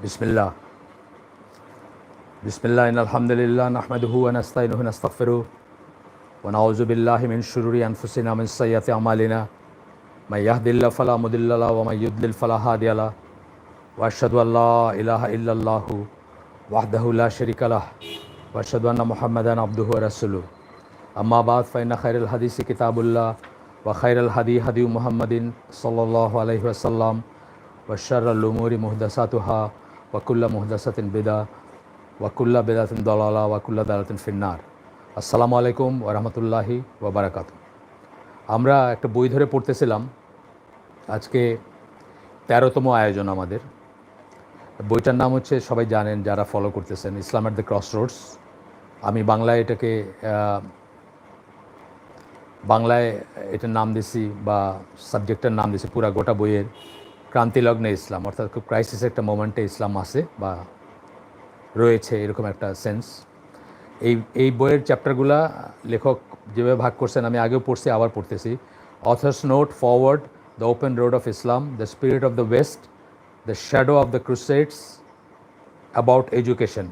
বিসমিল্লাহ বিসমিল্লাহ আলহামদুলিল্লাহ নাহমাদুহু ওয়া নাস্তাইনুহু ওয়া নাস্তাগফিরুহু ওয়া নাউযু বিল্লাহি মিন শুরুরি আনফুসিনা ওয়া মিন সাইয়্যাতি আমালিনা মান ইয়াহদিল্লাহু ফালা মুদিল্লা লাহু ওয়া মান ইউদ্লিল ফালা হাদিয়া লাহু ওয়া আশহাদু আল্লা ইলাহা ইল্লাল্লাহু ওয়াহদাহু লা শারীকা লাহু ওয়া আশহাদু আন্না মুহাম্মাদান আবদুহু ওয়া রাসূলুহু আম্মা বা'দ ফাইন্না খায়রাল হাদিসি কিতাবুল্লাহ ওয়া খায়রাল হাদিয়ু মুহাম্মাদিন সাল্লাল্লাহু আলাইহি ওয়াসাল্লাম ওয়া শাররাল উমুরি মুহদাসাতুহা ওয়া কুল্লু মুহদাসাতিন বিদআহ ওয়া কুল্লু বিদআতিন দালালাহ ওয়া কুল্লু দালালাতিন ফিন্নার। আসসালামু আলাইকুম ওয়া রাহমাতুল্লাহি ওয়া বারাকাতুহু। আমরা একটা বই ধরে পড়তেছিলাম, আজকে 13তম আয়োজন আমাদের। বইটার নাম হচ্ছে, সবাই জানেন যারা ফলো করতেছেন, ইসলাম অ্যাট দ্য ক্রসরোডস। আমি বাংলায় এটার নাম দিছি বা সাবজেক্টের নাম দিছি পুরা গোটা বইয়ের ক্রান্তিলগ্নে ইসলাম, অর্থাৎ খুব ক্রাইসিস একটা মোমেন্টে ইসলাম আছে বা রয়েছে, এরকম একটা সেন্স। এই বইয়ের চ্যাপ্টারগুলা লেখক যেভাবে ভাগ করছেন আমি আগেও পড়ছি, আবার পড়তেছি। Author's note, foreword, the open road of Islam, the spirit of the West, the shadow of the Crusades, about education.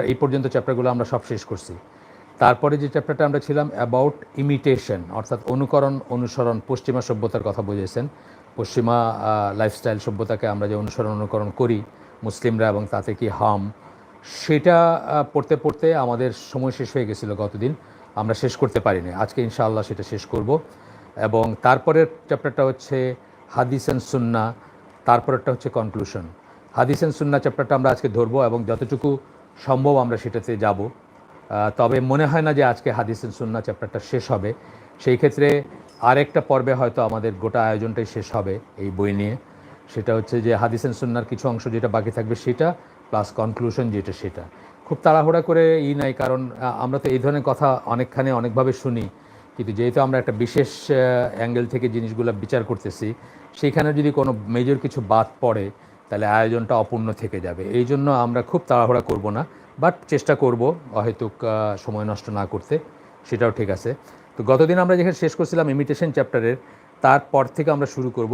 এই পর্যন্ত চ্যাপ্টারগুলো আমরা সব শেষ করছি। তারপরে যে চ্যাপ্টারটা আমরা ছিলাম অ্যাবাউট ইমিটেশন, অর্থাৎ অনুসরণ, পশ্চিমা সভ্যতার কথা বুঝেছেন। পশ্চিমা লাইফস্টাইল সভ্যতাকে আমরা যে অনুকরণ করি মুসলিমরা, এবং তাতে কি হার্ম, সেটা পড়তে পড়তে আমাদের সময় শেষ হয়ে গেছিলো গতদিন, আমরা শেষ করতে পারিনি। আজকে ইনশাআল্লাহ সেটা শেষ করব। এবং তারপরের চ্যাপ্টারটা হচ্ছে হাদিস অ্যান্ড সুন্নাহ, তারপরেরটা হচ্ছে কনক্লুশন। হাদিস অ্যান্ড সুন্নাহ চ্যাপ্টারটা আমরা আজকে ধরবো এবং যতটুকু সম্ভব আমরা সেটাতে যাব। তবে মনে হয় না যে আজকে হাদিস অ্যান্ড সুন্নাহ চ্যাপ্টারটা শেষ হবে। সেই ক্ষেত্রে আরেকটা পর্বে হয়তো আমাদের গোটা আয়োজনটাই শেষ হবে এই বই নিয়ে। সেটা হচ্ছে যে হাদিস অ্যান্ড সুন্নাহর কিছু অংশ যেটা বাকি থাকবে সেটা, প্লাস কনক্লুশন যেটা, সেটা খুব তাড়াহুড়া করে নাই, কারণ আমরা তো এই ধরনের কথা অনেকভাবে শুনি, কিন্তু যেহেতু আমরা একটা বিশেষ অ্যাঙ্গেল থেকে জিনিসগুলো বিচার করতেছি, সেইখানে যদি কোনো মেজর কিছু বাদ পড়ে তাহলে আয়োজনটা অপূর্ণ থেকে যাবে। এই জন্য আমরা খুব তাড়াহুড়া করব না, বাট চেষ্টা করব অহেতুক সময় নষ্ট না করতে, সেটাও ঠিক আছে। তো গতদিন আমরা যেখানে শেষ করছিলাম ইমিটেশন চ্যাপ্টারের, তারপর থেকে আমরা শুরু করব।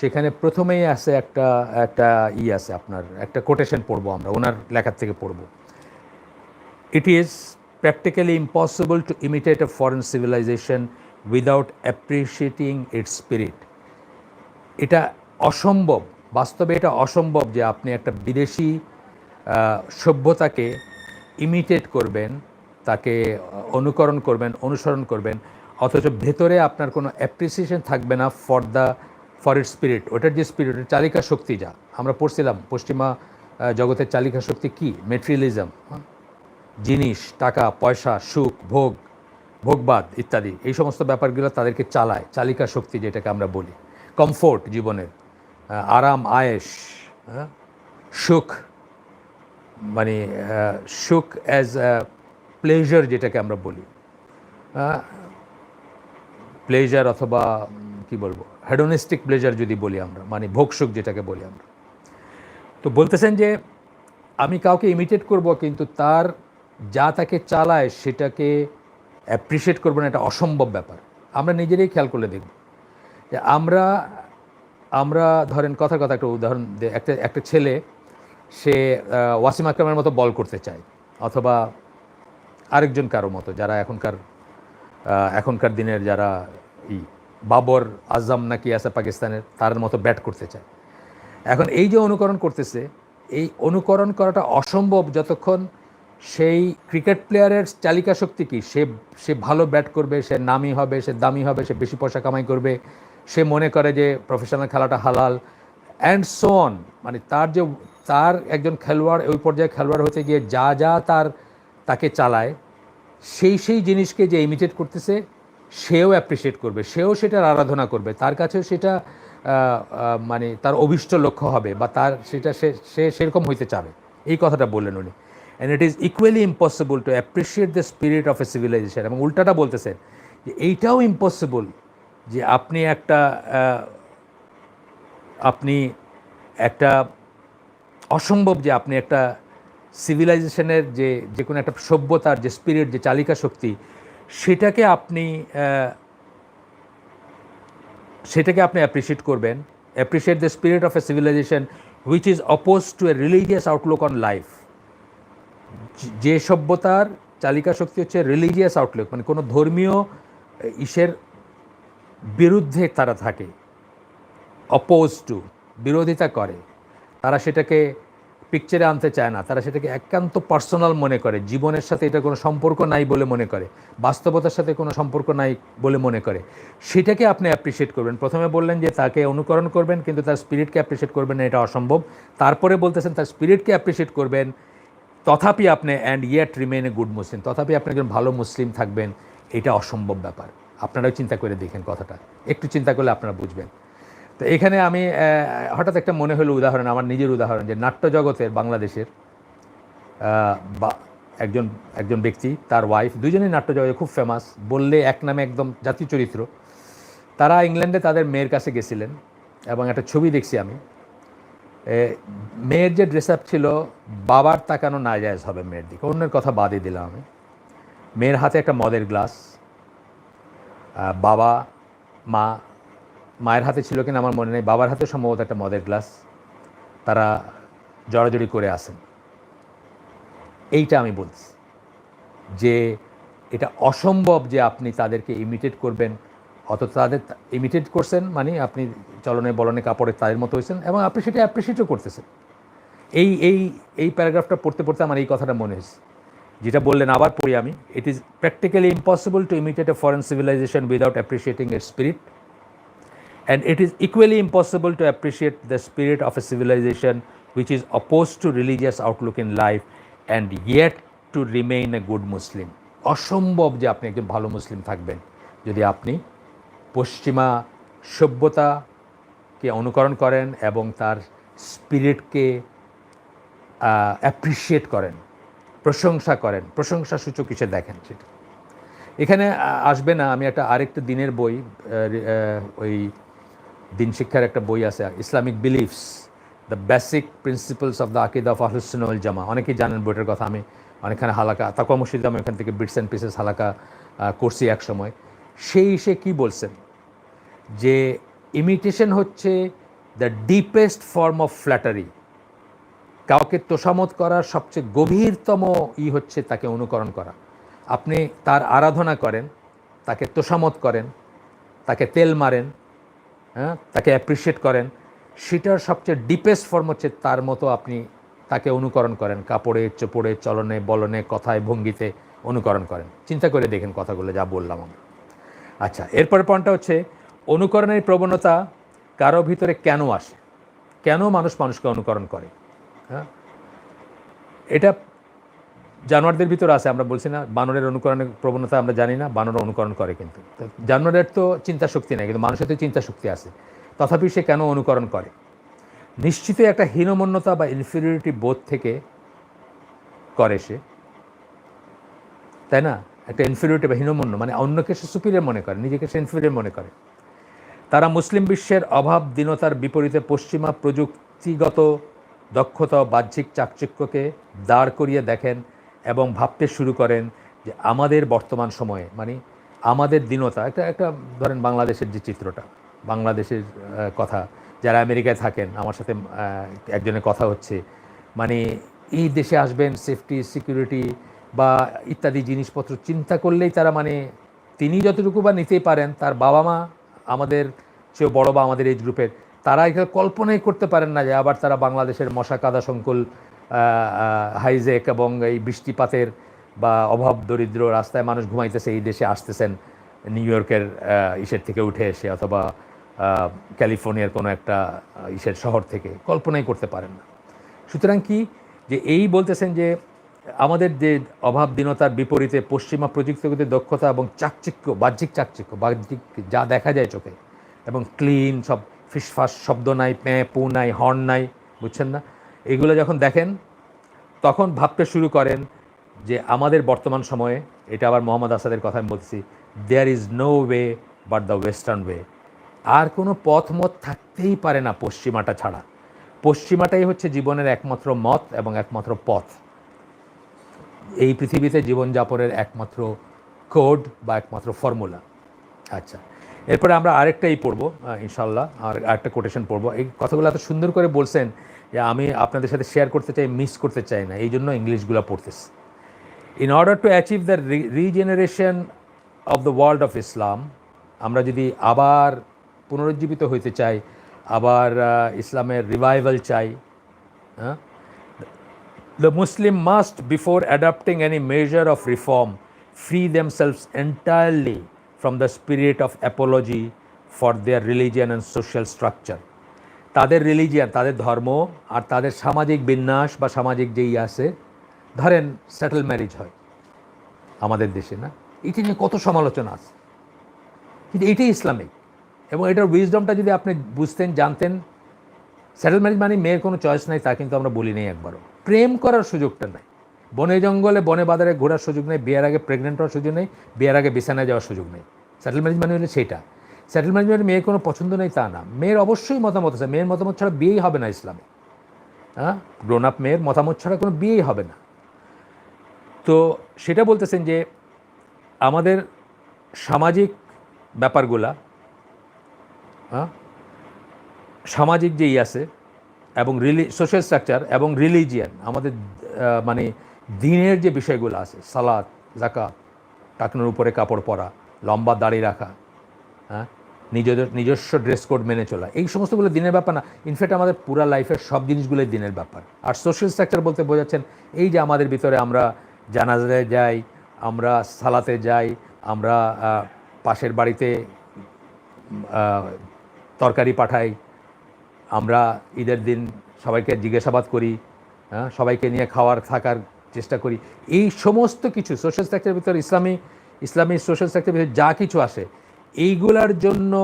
সেখানে প্রথমেই আছে একটা আছে, আপনার একটা কোটেশন পড়বো আমরা, ওনার লেখার থেকে পড়ব। It is practically impossible to imitate a foreign civilisation without appreciating its spirit. এটা অসম্ভব, বাস্তবে এটা অসম্ভব যে আপনি একটা বিদেশি সভ্যতাকে ইমিটেট করবেন, তাকে অনুসরণ করবেন, অথচ ভেতরে আপনার কোনো অ্যাপ্রিসিয়েশন থাকবে না ফর ইট স্পিরিট। ওটার যে স্পিরিট, চালিকা শক্তি, যা আমরা পড়ছিলাম পশ্চিমা জগতের চালিকা শক্তি কি, মেটেরিয়ালিজম, জিনিস, টাকা পয়সা, সুখ, ভোগবাদ ইত্যাদি, এই সমস্ত ব্যাপারগুলো তাদেরকে চালায়, চালিকা শক্তি যেটাকে আমরা বলি। কমফোর্ট, জীবনের আরাম আয়েশ, সুখ, মানে সুখ অ্যাজ প্লেজার যেটাকে আমরা বলি, প্লেজার অথবা কি বলবো, হেডোনিস্টিক প্লেজার যদি বলি আমরা, মানে ভোগসুখ যেটাকে বলি আমরা। তো বলতেছেন যে আমি কাউকে ইমিটেট করব, কিন্তু তার যা তাকে চালায় সেটাকে অ্যাপ্রিসিয়েট করবো না, এটা অসম্ভব ব্যাপার। আমরা নিজেরাই খেয়াল করলে দেখব যে আমরা ধরেন কথা একটা উদাহরণ, একটা ছেলে, সে ওয়াসিম আকরামের মতো বল করতে চায়, অথবা আরেকজন কারো মতো, যারা এখনকার দিনের যারা বাবর আজম নাকি আছে পাকিস্তানের, তার মতো ব্যাট করতে চায়। এখন এই যে অনুকরণ করতেছে, এই অনুকরণ করাটা অসম্ভব যতক্ষণ সেই ক্রিকেট প্লেয়ারের চালিকা শক্তি কি, সে ভালো ব্যাট করবে, সে নামি হবে, সে দামি হবে, সে বেশি পয়সা কামাই করবে, সে মনে করে যে প্রফেশনাল খেলাটা হালাল, অ্যান্ড সো অন। মানে তার একজন খেলোয়াড়, ওই পর্যায়ে খেলোয়াড় হতে গিয়ে যা তাকে চালায়, সেই জিনিসকে যে ইমিটেট করতেছে সেও অ্যাপ্রিসিয়েট করবে, সেও সেটার আরাধনা করবে, তার কাছেও সেটা মানে তার অভিষ্ট লক্ষ্য হবে, বা তার সেটা সে সেরকম হইতে চাবে। এই কথাটা বললেন উনি। And it is equally impossible to appreciate the spirit of a civilisation. এবং উল্টাটা বলতেছেন যে এইটাও ইম্পসিবল যে আপনি একটা অসম্ভব যে আপনি একটা সিভিলাইজেশনের যে কোনো একটা সভ্যতার যে স্পিরিট, যে চালিকা শক্তি, সেটাকে আপনি অ্যাপ্রিসিয়েট করবেন, appreciate the spirit of a civilisation which is oppose to a religious outlook on life. যে সভ্যতার চালিকা শক্তি হচ্ছে রিলিজিয়াস আউটলুক, মানে কোনো ধর্মীয় ইসের বিরুদ্ধে তারা থাকে, অপোজ টু, বিরোধিতা করে, তারা সেটাকে পিকচারে আনতে চায় না, তারা সেটাকে একান্ত পার্সোনাল মনে করে, জীবনের সাথে এটা কোনো সম্পর্ক নাই বলে মনে করে, বাস্তবতার সাথে কোনো সম্পর্ক নাই বলে মনে করে, সেটাকে আপনি অ্যাপ্রিসিয়েট করবেন। প্রথমে বললেন যে তাকে অনুকরণ করবেন কিন্তু তার স্পিরিটকে অ্যাপ্রিসিয়েট করবেন না, এটা অসম্ভব। তারপরে বলতেছেন তার স্পিরিটকে অ্যাপ্রিসিয়েট করবেন, তথাপি আপনি and yet remain a good মুসলিম, তথাপি আপনি একজন ভালো মুসলিম থাকবেন, এটা অসম্ভব ব্যাপার। আপনারাও চিন্তা করে দেখেন কথাটা, একটু চিন্তা করলে আপনারা বুঝবেন। তো এখানে আমি হঠাৎ একটা মনে হলো উদাহরণ, আমার নিজের উদাহরণ, যে নাট্য জগতের বাংলাদেশের একজন ব্যক্তি, তার ওয়াইফ, দুজনেই নাট্য জগতে খুব ফেমাস, বললে এক নামে একদম জাতীয় চরিত্র। তারা ইংল্যান্ডে তাদের মেয়ের কাছে গেছিলেন এবং একটা ছবি দেখছি আমি, মেয়ের যে ড্রেস আপ ছিল, বাবার তাকানো নাজায়েজ হবে মেয়ের দিকে, অন্যের কথা বাদই দিলাম আমি। মেয়ের হাতে একটা মদের গ্লাস, মায়ের হাতে ছিল কিনা আমার মনে নেই, বাবার হাতে সম্ভবত একটা মদের গ্লাস, তারা জড়াজড়ি করে আসেন। এইটা আমি বলছি যে এটা অসম্ভব যে আপনি তাদেরকে ইমিটেট করবেন, অথচ তাদের ইমিটেট করছেন মানে আপনি চলনে বলনে কাপড়ে তাদের মতো হয়েছেন এবং আপনি সেটা অ্যাপ্রিসিয়েটও করতেছেন। এই প্যারাগ্রাফটা পড়তে পড়তে আমার এই কথাটা মনে হয়েছে, যেটা বললেন আবার পড়ি আমি। It is practically impossible to imitate a foreign civilisation without appreciating এর spirit, and it is equally impossible to appreciate the spirit of a civilization which is opposed to religious outlook in life and yet to remain a good Muslim. অসম্ভব যে আপনি একজন ভালো মুসলিম থাকবেন যদি আপনি পশ্চিমা সভ্যতাকে অনুকরণ করেন এবং তার স্পিরিটকে অ্যাপ্রিসিয়েট করেন, প্রশংসা করেন, প্রশংসাসূচক হিসেবে দেখেন। সেটা এখানে আসবে না। আমি আরেকটা দিনের বই, ওই দিন শিক্ষার একটা বই আছে, Islamic beliefs, the basic principles of the আকিদা অফ আহলুস সুন্নাহ ওয়াল জামাআহ, অনেকেই জানেন বইটার কথা। আমি অনেকখানে হালাকা তাকওয়া মসজিদে আমি ওখান থেকে বিটস অ্যান্ড পিসেস হালাকা করছি এক সময়। সে কী বলছেন যে ইমিটেশন হচ্ছে the deepest form of flattery. কাউকে তোষামত করার সবচেয়ে গভীরতম হচ্ছে তাকে অনুকরণ করা। আপনি তার আরাধনা করেন, তাকে তোষামত করেন, তাকে তেল মারেন, হ্যাঁ, তাকে অ্যাপ্রিসিয়েট করেন, সেটার সবচেয়ে ডিপেস্ট ফর্ম হচ্ছে তার মতো আপনি তাকে অনুকরণ করেন, কাপড়ে চোপড়ে চলনে বলনে কথায় ভঙ্গিতে অনুকরণ করেন। চিন্তা করে দেখেন কথাগুলো যা বললাম আমি। আচ্ছা, এরপরের পয়েন্টটা হচ্ছে অনুকরণের প্রবণতা কারো ভিতরে কেন আসে, কেন মানুষকে অনুকরণ করে। হ্যাঁ, এটা জানোয়ারদের ভিতরে আছে। আমরা বলছি না বানরের অনুকরণের প্রবণতা আমরা জানি না, বানর অনুকরণ করে, কিন্তু জানোয়ারের তো চিন্তা শক্তি নেই, কিন্তু মানুষের তো চিন্তা শক্তি আছে। তথাপি সে কেন অনুকরণ করে? নিশ্চিতই একটা হীনমন্যতা বা ইনফিরিয়রিটি বোধ থেকে করে সে, তাই না? একটা ইনফিরিয়রিটি বা হীনমন্য মানে অন্যকে সে সুপিরিয়র মনে করে, নিজেকে সে ইনফিরিয়র মনে করে। তারা মুসলিম বিশ্বের অভাব দীনতার বিপরীতে পশ্চিমা প্রযুক্তিগত দক্ষতা ও বাহ্যিক চাকচিক্যকে দাঁড় করিয়ে দেখেন এবং ভাবতে শুরু করেন যে আমাদের বর্তমান সময়ে মানে আমাদের দীনতা, একটা ধরেন বাংলাদেশের যে চিত্রটা, বাংলাদেশের কথা, যারা আমেরিকায় থাকেন আমার সাথে একজনের কথা হচ্ছে, মানে এই দেশে আসবেন সেফটি সিকিউরিটি বা ইত্যাদি জিনিসপত্র চিন্তা করলেই তারা মানে তিনি যতটুকু বা নিতেই পারেন, তার বাবা মা আমাদের চেয়েও বড় বা আমাদের এজ গ্রুপের, তারা এখানে কল্পনাই করতে পারেন না যে আবার তারা বাংলাদেশের মশা কাদা সংকুল হাইজেক এবং এই বৃষ্টিপাতের বা অভাব দরিদ্র রাস্তায় মানুষ ঘুমাইতেছে এই দেশে আসতেছেন নিউ ইয়র্কের ইসের থেকে উঠে এসে অথবা ক্যালিফোর্নিয়ার কোনো একটা ইসের শহর থেকে, কল্পনাই করতে পারেন না। সুতরাং কি যে এই বলতেছেন যে আমাদের যে অভাবদীনতার বিপরীতে পশ্চিমা প্রযুক্তিগত দক্ষতা এবং বাহ্যিক যা দেখা যায় চোখে, এবং ক্লিন সব, ফিসফাস শব্দ নাই, প্যাঁ পু নাই, হর্ন নাই, বুঝছেন না, এগুলো যখন দেখেন তখন ভাবতে শুরু করেন যে আমাদের বর্তমান সময়ে, এটা আবার মোহাম্মদ আসাদের কথা আমি বলছি, there is no way but the western way. আর কোনো মত থাকতেই পারে না পশ্চিমাটা ছাড়া। পশ্চিমাটাই হচ্ছে জীবনের একমাত্র মত এবং একমাত্র পথ, এই পৃথিবীতে জীবনযাপনের একমাত্র কোড বা একমাত্র ফর্মুলা। আচ্ছা, এরপরে আমরা আরেকটাই পড়বো ইনশাল্লাহ, আর আরেকটা কোটেশন পড়বো। এই কথাগুলো এত সুন্দর করে বলছেন যে আমি আপনাদের সাথে শেয়ার করতে চাই, মিস করতে চাই না, এই জন্য ইংলিশগুলো পড়তেছি। In order to achieve the regeneration of the world of Islam, আমরা যদি আবার পুনরুজ্জীবিত হইতে চাই, আবার ইসলামের রিভাইভাল চাই, হ্যাঁ, the Muslim must, before adopting any measure of reform, free themselves entirely from the spirit of apology for their religion and social structure. তাদের রিলিজিয়ান, তাদের ধর্ম আর তাদের সামাজিক বিন্যাস বা সামাজিক যেই আছে, ধরেন সেটেল ম্যারেজ হয় আমাদের দেশে, না, এটা নিয়ে কত সমালোচনা আছে, কিন্তু এটাই ইসলামিক। এবং এটার উইজডমটা যদি আপনি বুঝতেন, জানতেন, সেটেল ম্যারেজ মানে মেয়ের কোনো চয়েস নাই তা কিন্তু আমরা বলি নেই একবারও। প্রেম করার সুযোগটা নাই, বনে জঙ্গলে বনে বাজারে ঘোরার সুযোগ নেই, বিয়ের আগে প্রেগনেন্ট হওয়ার সুযোগ নেই, বিয়ের আগে বিছানায় যাওয়ার সুযোগ নেই। সেটেল ম্যারেজ মানে হলে সেটা। সেটেল ম্যারেজ মানে মেয়ের কোনো পছন্দ নেই তা না, মেয়ের অবশ্যই মতামত আছে, মেয়ের মতামত ছাড়া বিয়েই হবে না ইসলামে। হ্যাঁ, গ্রোন আপ মেয়ের মতামত ছাড়া কোনো বিয়েই হবে না। তো সেটা বলতেছেন যে আমাদের সামাজিক ব্যাপারগুলা, হ্যাঁ, সামাজিক যেই আছে এবং সোশ্যাল স্ট্রাকচার এবং রিলিজিয়ান, আমাদের মানে দিনের যে বিষয়গুলো আছে, সালাত, যাকাত, টাকনোর উপরে কাপড় পরা, লম্বা দাড়ি রাখা, হ্যাঁ, নিজস্ব ড্রেস কোড মেনে চলা, এই সমস্তগুলো দিনের ব্যাপার না। ইনফ্যাক্ট আমাদের পুরা লাইফের সব জিনিসগুলোই দিনের ব্যাপার। আর সোশ্যাল স্ট্রাকচার বলতে বোঝাচ্ছেন এই যে আমাদের ভিতরে আমরা জানাজায় যাই, আমরা সালাতে যাই, আমরা পাশের বাড়িতে তরকারি পাঠাই, আমরা ঈদের দিন সবাইকে জিজ্ঞাসাবাদ করি, হ্যাঁ, সবাইকে নিয়ে থাকার চেষ্টা করি। এই সমস্ত কিছু সোশ্যাল স্ট্রাকচারের ভিতরে ইসলামী সোশ্যাল স্ট্রাকচারের ভিতরে যা কিছু আসে, এইগুলার জন্য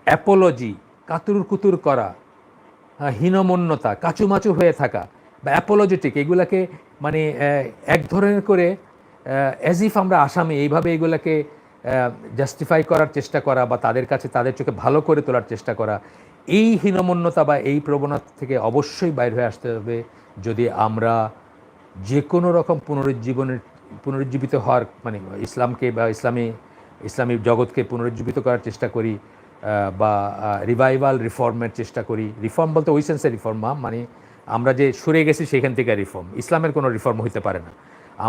অ্যাপোলজি, কাতুর কুতুর করা, হীনমন্যতা, কাচুমাচু হয়ে থাকা বা অ্যাপোলজেটিক, এগুলাকে মানে এক ধরনের করে অ্যাজ ইফ আমরা আসামি, এইভাবে এগুলাকে জাস্টিফাই করার চেষ্টা করা বা তাদের কাছে তাদের চোখে ভালো করে তোলার চেষ্টা করা, এই হীনমন্যতা বা এই প্রবণতা থেকে অবশ্যই বাইর হয়ে আসতে হবে যদি আমরা যে কোনো রকম পুনরুজ্জীবিত হওয়ার, মানে ইসলামকে বা ইসলামী জগৎকে পুনরুজ্জীবিত করার চেষ্টা করি বা রিভাইভাল রিফর্মের চেষ্টা করি। রিফর্ম বলতে ওই সেন্সে রিফর্ম মানে আমরা যে সরে গেছি সেখান থেকে রিফর্ম, ইসলামের কোনো রিফর্ম হইতে পারে না।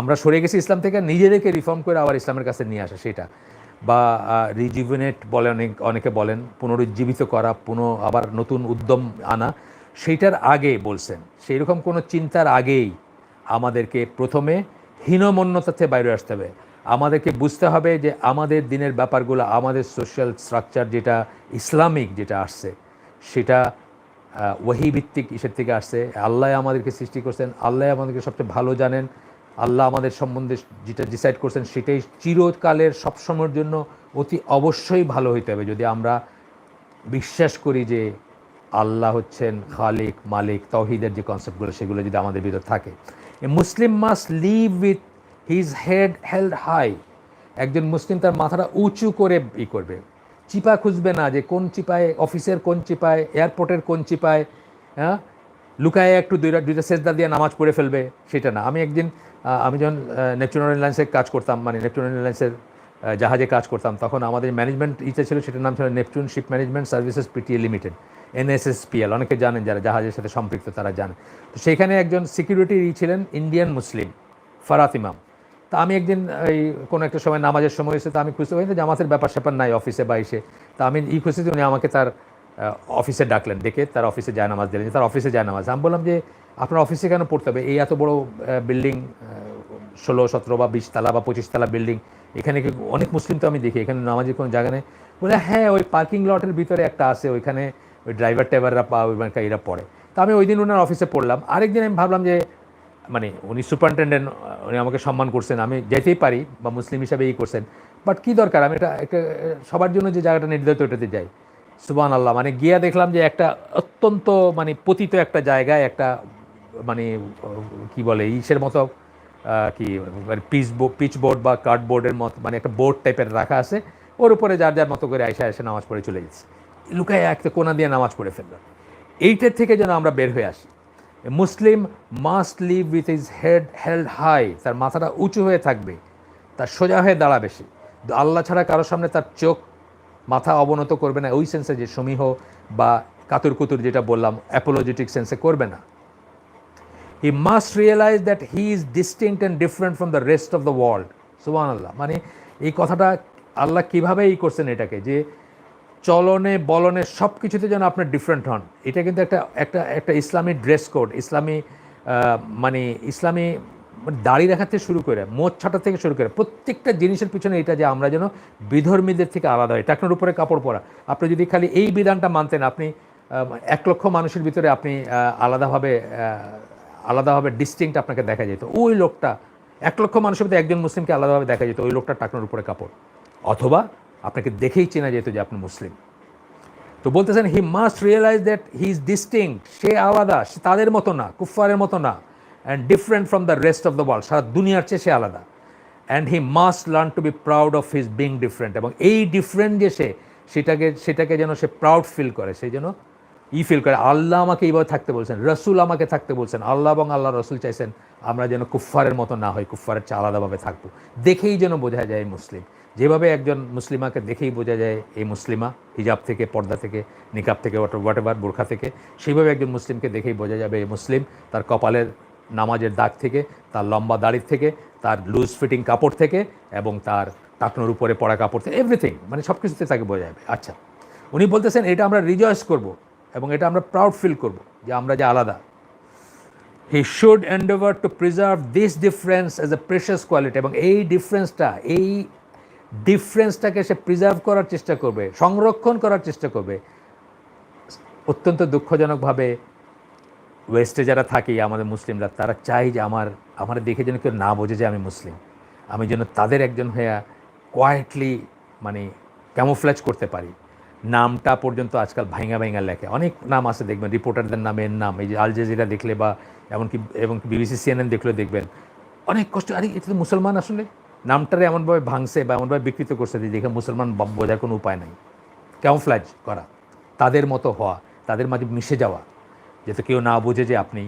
আমরা সরে গেছি ইসলাম থেকে, নিজেদেরকে রিফর্ম করে আবার ইসলামের কাছে নিয়ে আসা, সেটা বা রিজুভিনেট বলে অনেকে বলেন, পুনরুজ্জীবিত করা, আবার নতুন উদ্যম আনা, সেইটার আগে বলছেন, সেই রকম কোনো চিন্তার আগেই আমাদেরকে প্রথমে হীনমন্যতা থেকে বাইরে আসতে হবে। আমাদেরকে বুঝতে হবে যে আমাদের দিনের ব্যাপারগুলো, আমাদের সোশ্যাল স্ট্রাকচার যেটা ইসলামিক যেটা আসছে, সেটা ওয়াহি ভিত্তিক ইসের থেকে আসছে। আল্লাহ আমাদেরকে সৃষ্টি করছেন, আল্লাহ আমাদেরকে সবচেয়ে ভালো জানেন, আল্লাহ আমাদের সম্বন্ধে যেটা ডিসাইড করছেন সেটাই চিরকালের সবসময়ের জন্য অতি অবশ্যই ভালো হইতে হবে। যদি আমরা বিশ্বাস করি যে আল্লাহ হচ্ছেন খালিক, মালিক, তাওহীদের যে কনসেপ্টগুলো সেগুলো যদি আমাদের ভিতর থাকে। A Muslim must live with his head held high. একজন মুসলিম তার মাথাটা উঁচু করে করবে, চিপা খুঁজবে না যে কোন চিপায়, অফিসের কোন চিপায়, এয়ারপোর্টের কোন চিপায়, হ্যাঁ, লুকায় একটু দুইটা সেজদা দিয়ে নামাজ পড়ে ফেলবে, সেটা না। আমি যখন নেপচুন এয়ারলাইন্সে কাজ করতাম, মানে নেপচুন এয়ারলাইন্সের জাহাজে কাজ করতাম, তখন আমাদের ম্যানেজমেন্ট ছিল, সেটার নাম ছিল Neptune sheep management services PTA limited, NSSPL। অনেকে জানেন, যারা জাহাজের সাথে সম্পৃক্ত তারা জানেন। তো সেইখানে একজন সিকিউরিটি ছিলেন ইন্ডিয়ান মুসলিম, ফারাত ইমাম। তা আমি একদিন এই কোনো একটা সময় নামাজের সময় এসে, তো আমি খুঁজতে পারি না জামাতের ব্যাপার স্যাপার নাই অফিসে বা এসে, তা আমি খুঁজতে, উনি আমাকে তার অফিসে ডাকলেন, ডেকে তার অফিসে যায় নামাজ দিলেন, তার অফিসে যায় নামাজ। আমি বললাম যে আপনার অফিসে কেন পড়তে হবে, এই এত বড় বিল্ডিং, 16, 17 বা 20 তলা বা 25 তলা বিল্ডিং, এখানে অনেক মুসলিম তো আমি দেখি, এখানে নামাজের কোনো জায়গা নেই। বলে হ্যাঁ, ওই পার্কিং লটের ভিতরে একটা আছে, ওইখানে ওই ড্রাইভার টাইভাররা এরা পড়ে। তা আমি ওই দিন ওনার অফিসে পড়লাম। আরেকদিন আমি ভাবলাম যে মানে উনি সুপারিনটেন্ডেন্ট, উনি আমাকে সম্মান করছেন, আমি যেতেই পারি বা মুসলিম হিসাবে এই করছেন, বাট কী দরকার, আমি এটা একটা সবার জন্য যে জায়গাটা নির্ধারিত ওটাতে যাই। সুবহান আল্লাহ, মানে গিয়া দেখলাম যে একটা অত্যন্ত মানে পতিত একটা জায়গায় একটা মানে কি বলে ইসের মতো কি মানে পিচ বোর্ড বা কার্ডবোর্ডের মতো মানে একটা বোর্ড টাইপের রাখা আছে, ওর উপরে যার যার মতো করে আইসা এসে নামাজ পড়ে চলে যাচ্ছে, লুকায় একটা কোনা দিয়ে নামাজ পড়ে ফেলল। এইটার থেকে যেন আমরা বের হয়ে আসি। Muslim must live with his head held high, তার মাথাটা উঁচু হয়ে থাকবে, তার সোজা হয়ে দাঁড়াবে সে, আল্লাহ ছাড়া কারোর সামনে তার চোখ মাথা অবনত করবে না, ওই সেন্সে যে সমীহ বা কাতুর কুতুর যেটা বললাম অ্যাপোলজেটিক সেন্সে করবে না। He must realise that he is distinct and different from the rest of the world. সুবহানাল্লাহ, মানে এই কথাটা আল্লাহ কীভাবে কীভাবে করছেন এটাকে, যে চলনে বলনে সব কিছুতে যেন আপনার ডিফারেন্ট হন। এটা কিন্তু একটা একটা একটা ইসলামী ড্রেস কোড, ইসলামী মানে ইসলামী দাড়ি রাখা থেকে শুরু করে মোচ ছাটা থেকে শুরু করে প্রত্যেকটা জিনিসের পিছনে এটা যে আমরা যেন বিধর্মীদের থেকে আলাদা হয়। টাকনোর উপরে কাপড় পরা, আপনি যদি খালি এই বিধানটা মানতেন, আপনি 1,00,000 মানুষের ভিতরে আপনি আলাদাভাবে ডিস্টিংক্ট আপনাকে দেখা যেত। ওই লোকটা 1,00,000 মানুষের ভিতরে একজন মুসলিমকে আলাদাভাবে দেখা যেত, ওই লোকটা টাকনোর উপরে কাপড়, অথবা আপনাকে দেখেই চেনা যেত যে আপনি মুসলিম। তো বলতেছেন he must realise that he is distinct, সে আলাদা, সে তাদের মতো না, কুফফারের মতো না, and different from the rest of the world, সারা দুনিয়ার চেয়ে সে আলাদা। And he must learn to be proud of his being different, এবং এই ডিফারেন্ট যে সেটাকে যেন সে প্রাউড ফিল করে, সেই যেন ফিল করে আল্লাহ আমাকে এইভাবে থাকতে বলছেন, রসুল আমাকে থাকতে বলছেন, আল্লাহ এবং আল্লাহ রসুল চাইছেন আমরা যেন কুফফারের মতো না হয়, কুফফারের চেয়ে আলাদাভাবে থাকবো। দেখেই যেন বোঝা যায় মুসলিম, যেভাবে একজন মুসলিমাকে দেখেই বোঝা যায় এই মুসলিমা, হিজাব থেকে, পর্দা থেকে, নিকাব থেকে, হোয়াট এভার, বোরখা থেকে, সেইভাবে একজন মুসলিমকে দেখেই বোঝা যাবে এই মুসলিম, তার কপালের নামাজের দাগ থেকে, তার লম্বা দাড়ির থেকে, তার লুজ ফিটিং কাপড় থেকে, এবং তার টাকনোর উপরে পড়া কাপড় থেকে, এভরিথিং, মানে সব কিছুতে তাকে বোঝা যাবে। আচ্ছা, উনি বলতেছেন এটা আমরা রিজয়েস করব এবং এটা আমরা প্রাউড ফিল করব যে আমরা যে আলাদা। He should Endeavour two preserve this difference as a precious quality, এবং এই ডিফারেন্সটাকে সে প্রিজার্ভ করার চেষ্টা করবে, সংরক্ষণ করার চেষ্টা করবে। অত্যন্ত দুঃখজনকভাবে ওয়েস্টে যারা থাকি আমাদের মুসলিমরা, তারা চাই যে আমার দেখে যেন কেউ না বোঝে যে আমি মুসলিম, আমি যেন তাদের একজন হয়ে কোয়াইটলি মানে ক্যামোফ্ল্যাজ করতে পারি। নামটা পর্যন্ত আজকাল ভাইঙা লেখে, অনেক নাম আছে দেখবেন, রিপোর্টারদের নামের নাম, এই যে আল জাজিরা দেখলে বা এমনকি বিবিসি CNN দেখলে দেখবেন অনেক কষ্ট, আরে এটা তো মুসলমান, আসলে নামটারে এমনভাবে ভাঙছে বা এমনভাবে বিকৃত করছে যে দেখে মুসলমান বোঝার কোনো উপায় নাই। ক্যামোফ্ল্যাজ করা, তাদের মতো হওয়া, তাদের মাঝে মিশে যাওয়া, যাতে কেউ না বোঝে যে আপনি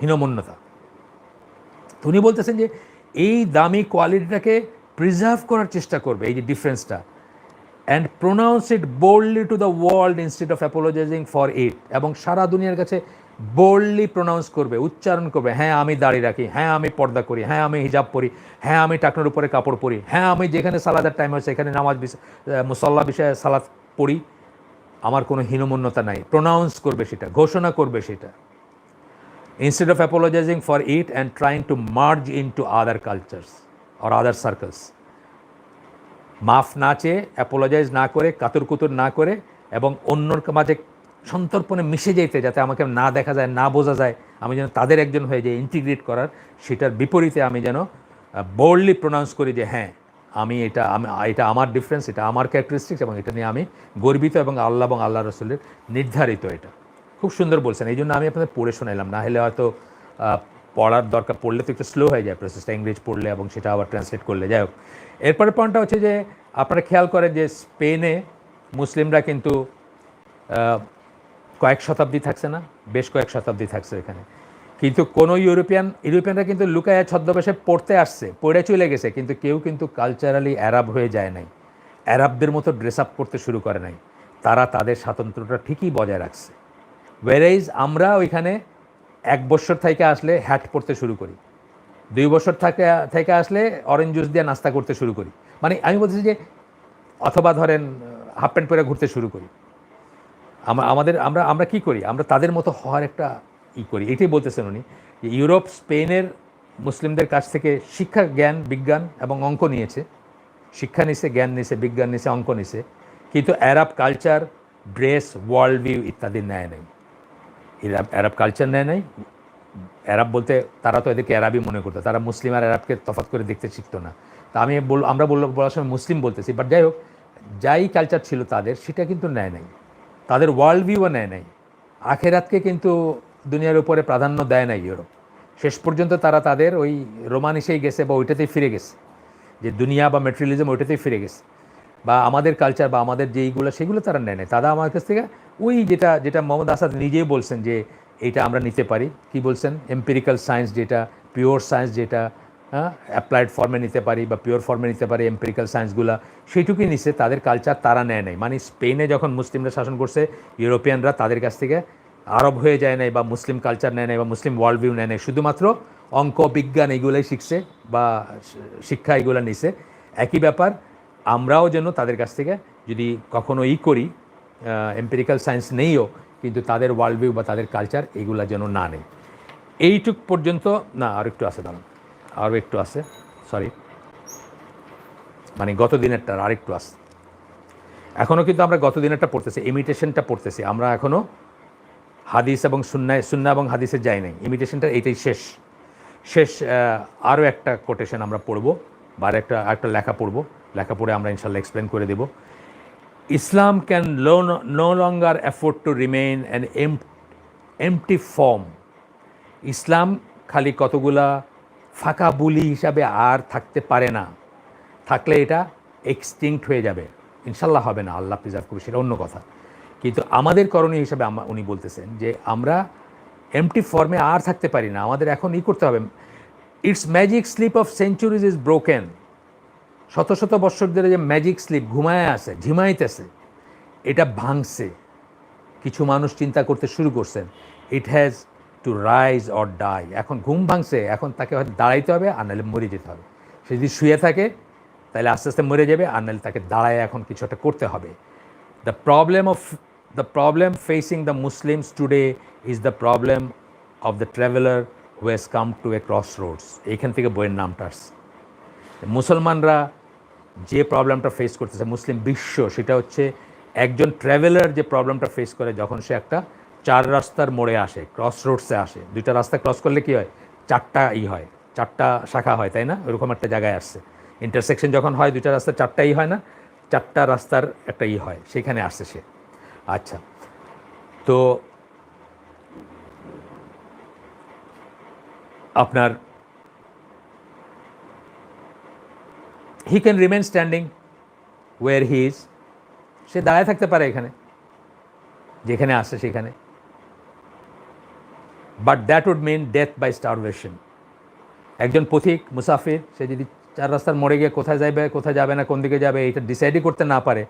হীনমন্যতা। তো উনি বলতেছেন যে এই দামি কোয়ালিটিটাকে প্রিজার্ভ করার চেষ্টা করবে, এই যে ডিফারেন্সটা, and pronounce it boldly to the world instead of apologising for it, এবং সারা দুনিয়ার কাছে বোল্ডলি প্রোনাউন্স করবে, উচ্চারণ করবে, হ্যাঁ আমি দাড়ি রাখি, হ্যাঁ আমি পর্দা করি, হ্যাঁ আমি হিজাব পরি, হ্যাঁ আমি টাকনোর উপরে কাপড় পরি, হ্যাঁ আমি যেখানে সালাদের টাইম হয়েছে এখানে নামাজ মুসল্লা বিষয়ে সালাদ পড়ি, আমার কোনো হীনমন্যতা নাই। প্রোনাউন্স করবে সেটা, ঘোষণা করবে সেটা, instead of apologizing for it and trying to merge into other cultures or other circles. মাফ না চেয়ে, অ্যাপোলজাইজ না করে, কাতুর কুতুর না করে, এবং অন্যর মাঝে সন্তর্পণে মিশে যেতে, যাতে আমাকে না দেখা যায়, না বোঝা যায়, আমি যেন তাদের একজন হয়ে যাই, ইন্টিগ্রেট করার, সেটার বিপরীতে আমি যেন বোল্ডলি প্রোনাউন্স করি যে হ্যাঁ এটা আমার ডিফারেন্স, এটা আমার ক্যারেক্টারিস্টিক্স, এবং এটা নিয়ে আমি গর্বিত, এবং আল্লাহ এবং আল্লাহ রসুলের নির্ধারিত। এটা খুব সুন্দর বলছেন, এই জন্য আমি আপনাদের পড়ে শোনাইলাম, না হলে হয়তো পড়ার দরকার পড়লে তো একটু স্লো হয়ে যায় প্রসেসটা, ইংরেজি পড়লে এবং সেটা আবার ট্রান্সলেট করলে। যাই হোক, এরপরের পয়েন্টটা হচ্ছে যে আপনারা খেয়াল করেন যে স্পেনে মুসলিমরা কিন্তু কয়েক শতাব্দী থাকছে না, বেশ কয়েক শতাব্দী থাকছে এখানে, কিন্তু কোনো ইউরোপিয়ানরা কিন্তু লুকায়া ছদ্মবেশে পড়তে আসছে, পড়ে চলে গেছে, কিন্তু কেউ কিন্তু কালচারালি অ্যারাব হয়ে যায় নাই, অ্যারাবদের মতো ড্রেস আপ করতে শুরু করে নাই, তারা তাদের স্বাতন্ত্র্যটা ঠিকই বজায় রাখছে। ওয়ারেজ আমরা ওইখানে 1 বছর থেকে আসলে হ্যাট পরতে শুরু করি, 2 বছর থেকে আসলে অরেঞ্জ জুস দিয়ে নাস্তা করতে শুরু করি, মানে আমি বলতেছি যে, অথবা ধরেন হাফ প্যান্ট পরে ঘুরতে শুরু করি। আমরা কি করি, আমরা তাদের মতো হওয়ার একটা করি। এটাই বলতেছেন উনি, যে ইউরোপ স্পেনের মুসলিমদের কাছ থেকে শিক্ষা, জ্ঞান, বিজ্ঞান এবং অঙ্ক নিয়েছে, শিক্ষা নিছে, জ্ঞান নিছে, বিজ্ঞান নিছে, অঙ্ক নিছে, কিন্তু Arab culture, dress, world view ইত্যাদি নেয় নাই। অ্যারাব কালচার নেয় নাই, অ্যারাব বলতে তারা তো এদেরকে অ্যারাবই মনে করতো, তারা মুসলিম আর অ্যারাবকে তফাৎ করে দেখতে শিখতো না। তা আমরা বলার সময় মুসলিম বলতেছি, বাট যাই হোক, যাই কালচার ছিল তাদের সেটা কিন্তু নেয় নাই, তাদের ওয়ার্ল্ড ভিউও নেয় নাই, আখেরাতকে কিন্তু দুনিয়ার উপরে প্রাধান্য দেয় নাই ইউরোপ। শেষ পর্যন্ত তারা তাদের ওই রোমানিসেই গেছে বা ওইটাতেই ফিরে গেছে, যে দুনিয়া বা মেটেরিয়ালিজম ওইটাতেই ফিরে গেছে, বা আমাদের কালচার বা আমাদের যেইগুলো সেগুলো তারা নেয় নাই। তারা আমার কাছ থেকে ওই যেটা মোহাম্মদ আসাদ নিজেই বলছেন যে এইটা আমরা নিতে পারি, কি বলছেন, এম্পিরিক্যাল সায়েন্স যেটা, পিওর সায়েন্স যেটা, হ্যাঁ, অ্যাপ্লাইড ফর্মে নিতে পারি বা পিওর ফর্মে নিতে পারি এম্পিরিক্যাল সায়েন্সগুলো, সেইটুকুই নিছে। তাদের কালচার তারা নেয় নাই। মানে স্পেনে যখন মুসলিমরা শাসন করছে, ইউরোপিয়ানরা তাদের কাছ থেকে আরব হয়ে যায় নাই বা মুসলিম কালচার নেয় নাই বা মুসলিম ওয়ার্ল্ড ভিউ নেয় নাই, শুধুমাত্র অঙ্ক বিজ্ঞান এইগুলোই শিখছে বা শিক্ষা এইগুলো নিছে। একই ব্যাপার আমরাও যেন তাদের কাছ থেকে যদি কখনো করি, এম্পিরিক্যাল সায়েন্স নেইও, কিন্তু তাদের ওয়ার্ল্ড ভিউ বা তাদের কালচার এইগুলো যেন না নেই। এইটুক পর্যন্ত না, আর একটু আছে, দাঁড়ান, আরও একটু আছে, সরি, মানে গত দিনেরটার আরেকটু আছে। এখনও কিন্তু আমরা গত দিনেরটা পড়তেছি, ইমিটেশনটা পড়তেছি আমরা, এখনও হাদিস এবং সুন্না এবং হাদিসে যাই নাই। ইমিটেশনটা এইটাই শেষ আরও একটা কোটেশন আমরা পড়ব বা আরেকটা লেখা পড়ব, লেখা পড়ে আমরা ইনশাল্লাহ এক্সপ্লেন করে দেব। Islam can no longer afford to remain an empty form. ইসলাম খালি কতগুলা ফাঁকা বুলি হিসাবে আর থাকতে পারে না, থাকলে এটা এক্সটিংক্ট হয়ে যাবে, ইনশাল্লাহ হবে না, আল্লাহ প্রিজার্ভ করবে, সেটা অন্য কথা। কিন্তু আমাদের করণীয় হিসাবে উনি বলতেছেন যে আমরা এমটি ফর্মে আর থাকতে পারি না, আমাদের এখন করতে হবে। Its magic sleep of centuries is broken. শত শত বৎসর ধরে যে ম্যাজিক স্লিপ ঘুমায় আছে, ঝিমাইতেছে, এটা ভাঙছে। কিছু মানুষ চিন্তা করতে শুরু করছেন, it has to rise or die. এখন ঘুম ভাঙছে, এখন তাকে হয়তো দাঁড়াইতে হবে, আর নাহলে মরে যেতে হবে। সে যদি শুয়ে থাকে তাহলে আস্তে আস্তে মরে যাবে, আর নাহলে তাকে দাঁড়ায় এখন কিছু একটা করতে হবে। The problem facing the Muslims today is the problem of the traveler who has come to a crossroads. এইখান থেকে বইয়ের নামটা আসছে। মুসলমানরা যে প্রবলেমটা ফেস করতেছে, মুসলিম বিশ্ব, সেটা হচ্ছে একজন ট্রাভেলার যে প্রবলেমটা ফেস করে যখন সে একটা 4 রাস্তার মোড়ে আসে, ক্রস রোডসে আসে। 2টা রাস্তা ক্রস করলে কী হয়, 4টা হয়, 4টা শাখা হয়, তাই না? ওরকম একটা জায়গায় আসছে। ইন্টারসেকশন যখন হয় 2টা রাস্তা, 4টা হয় না, 4টা রাস্তার একটা হয়, সেখানে আসছে সে। আচ্ছা, তো আপনার he can remain standing where he is. সে দাঁড়ায় থাকতে পারে এখানে, যেখানে আসছে সেখানে, but that would mean death by starvation. একজন পথিক মুসাফির, সে যদি 4 রাস্তার মোড়ে গিয়ে কোথায় যাবে কোথায় যাবে না, কোন দিকে যাবে, এটা ডিসাইডই করতে না পারে,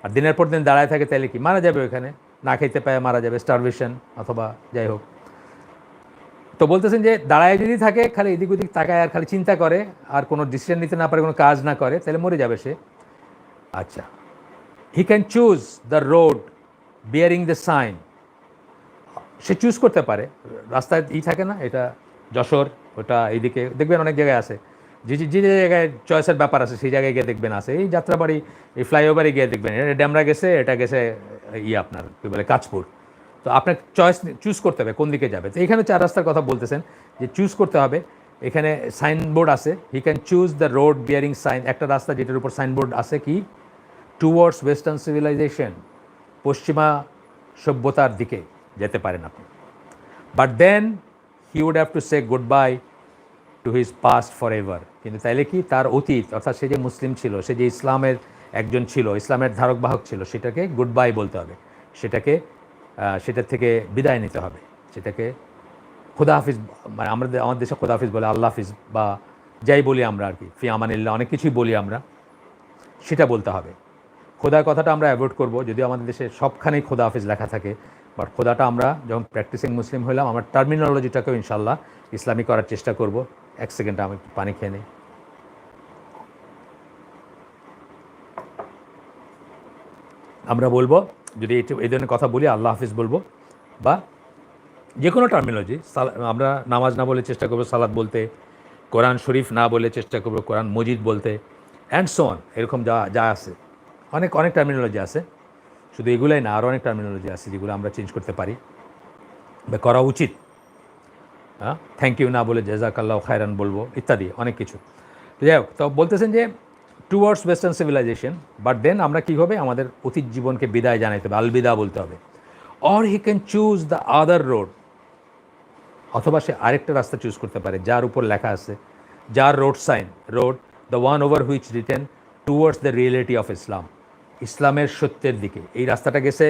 আর দিনের পর দিন দাঁড়ায় থাকে, তাহলে কি মারা যাবে? ওখানে না খেতে পায় মারা যাবে, স্টারভেশন অথবা যাই হোক। তো বলতেছেন যে দাঁড়ায় যদি থাকে, খালি এদিক ওদিক তাকায় আর খালি চিন্তা করে, আর কোনো ডিসিশন নিতে না পারে, কোনো কাজ না করে, তাহলে মরে যাবে সে। আচ্ছা, he can choose the road bearing the sign. সে চুজ করতে পারে, রাস্তায় থাকে না, এটা যশোর, ওটা এইদিকে দেখবেন অনেক জায়গায় আছে, যে জায়গায় চয়েসের ব্যাপার আছে সেই জায়গায় গিয়ে দেখবেন আছে। এই যাত্রাবাড়ি, এই ফ্লাইওভারে গিয়ে দেখবেন এটা ড্যামরা গেছে, এটা গেছে আপনার কী বলে কাঁচপুর। তো আপনার চুজ করতে হবে কোন দিকে যাবে। তো এখানে 4 রাস্তার কথা বলতেছেন যে চুজ করতে হবে। এখানে সাইনবোর্ড আছে, he can choose the road bearing sign. একটা রাস্তা যেটার উপর সাইনবোর্ড আছে কি, টুয়ার্ডস ওয়েস্টার্ন সিভিলাইজেশন, পশ্চিমা সভ্যতার দিকে যেতে পারেন আপনি। But then he would have to say goodbye to his past forever. কিন্তু তাইলে কি তার অতীত, অর্থাৎ সে যে মুসলিম ছিল, সে যে ইসলামের একজন ছিল, ইসলামের ধারক বাহক ছিল, সেটাকে গুড বাই বলতে হবে, সেটার থেকে বিদায় নিতে হবে, সেটাকে খোদা হাফিজ, মানে আমাদের দেশে খোদা হাফিজ বলে, আল্লাহ হাফিজ বা যাই বলি আমরা আর কি, ফি আমানিল্লাহ, অনেক কিছুই বলি আমরা, সেটা বলতে হবে। খোদার কথাটা আমরা অ্যাভয়েড করব, যদিও আমাদের দেশে সবখানেই খোদা হাফিজ লেখা থাকে, বাট খোদাটা আমরা যখন প্র্যাকটিসিং মুসলিম হইলাম, আমার টার্মিনোলজিটাকেও ইনশাল্লাহ ইসলামী করার চেষ্টা করব। 1 সেকেন্ড আমি পানি খেয়ে নিই। আমরা বলবো, যদি এই ধরনের কথা বলি, আল্লাহ হাফিজ বলবো, বা যে কোনো টার্মিনোলজি। আমরা নামাজ না বলে চেষ্টা করবো সালাত বলতে, কোরআন শরীফ না বলে চেষ্টা করবো কোরআন মজিদ বলতে, অ্যান্ড সো অন। এরকম যা আছে, অনেক টার্মিনোলজি আছে, শুধু এগুলোই না, আরও অনেক টার্মিনোলজি আছে যেগুলো আমরা চেঞ্জ করতে পারি বা করা উচিত। হ্যাঁ, থ্যাংক ইউ না বলে জাযাকাল্লাহু খায়রান বলবো, ইত্যাদি অনেক কিছু। তো যাই হোক, তো বলতেছেন যে towards western civilisation, but then আমরা কী হবে, আমাদের অতীত জীবনকে বিদায় জানাইতে হবে, আলবিদা বলতে হবে। Or he can choose the other road, অথবা সে আরেকটা রাস্তা চুজ করতে পারে যার উপর লেখা আছে, যার road the one over which written towards the reality of Islam, ইসলামের সত্যের দিকে। এই রাস্তাটা গেছে,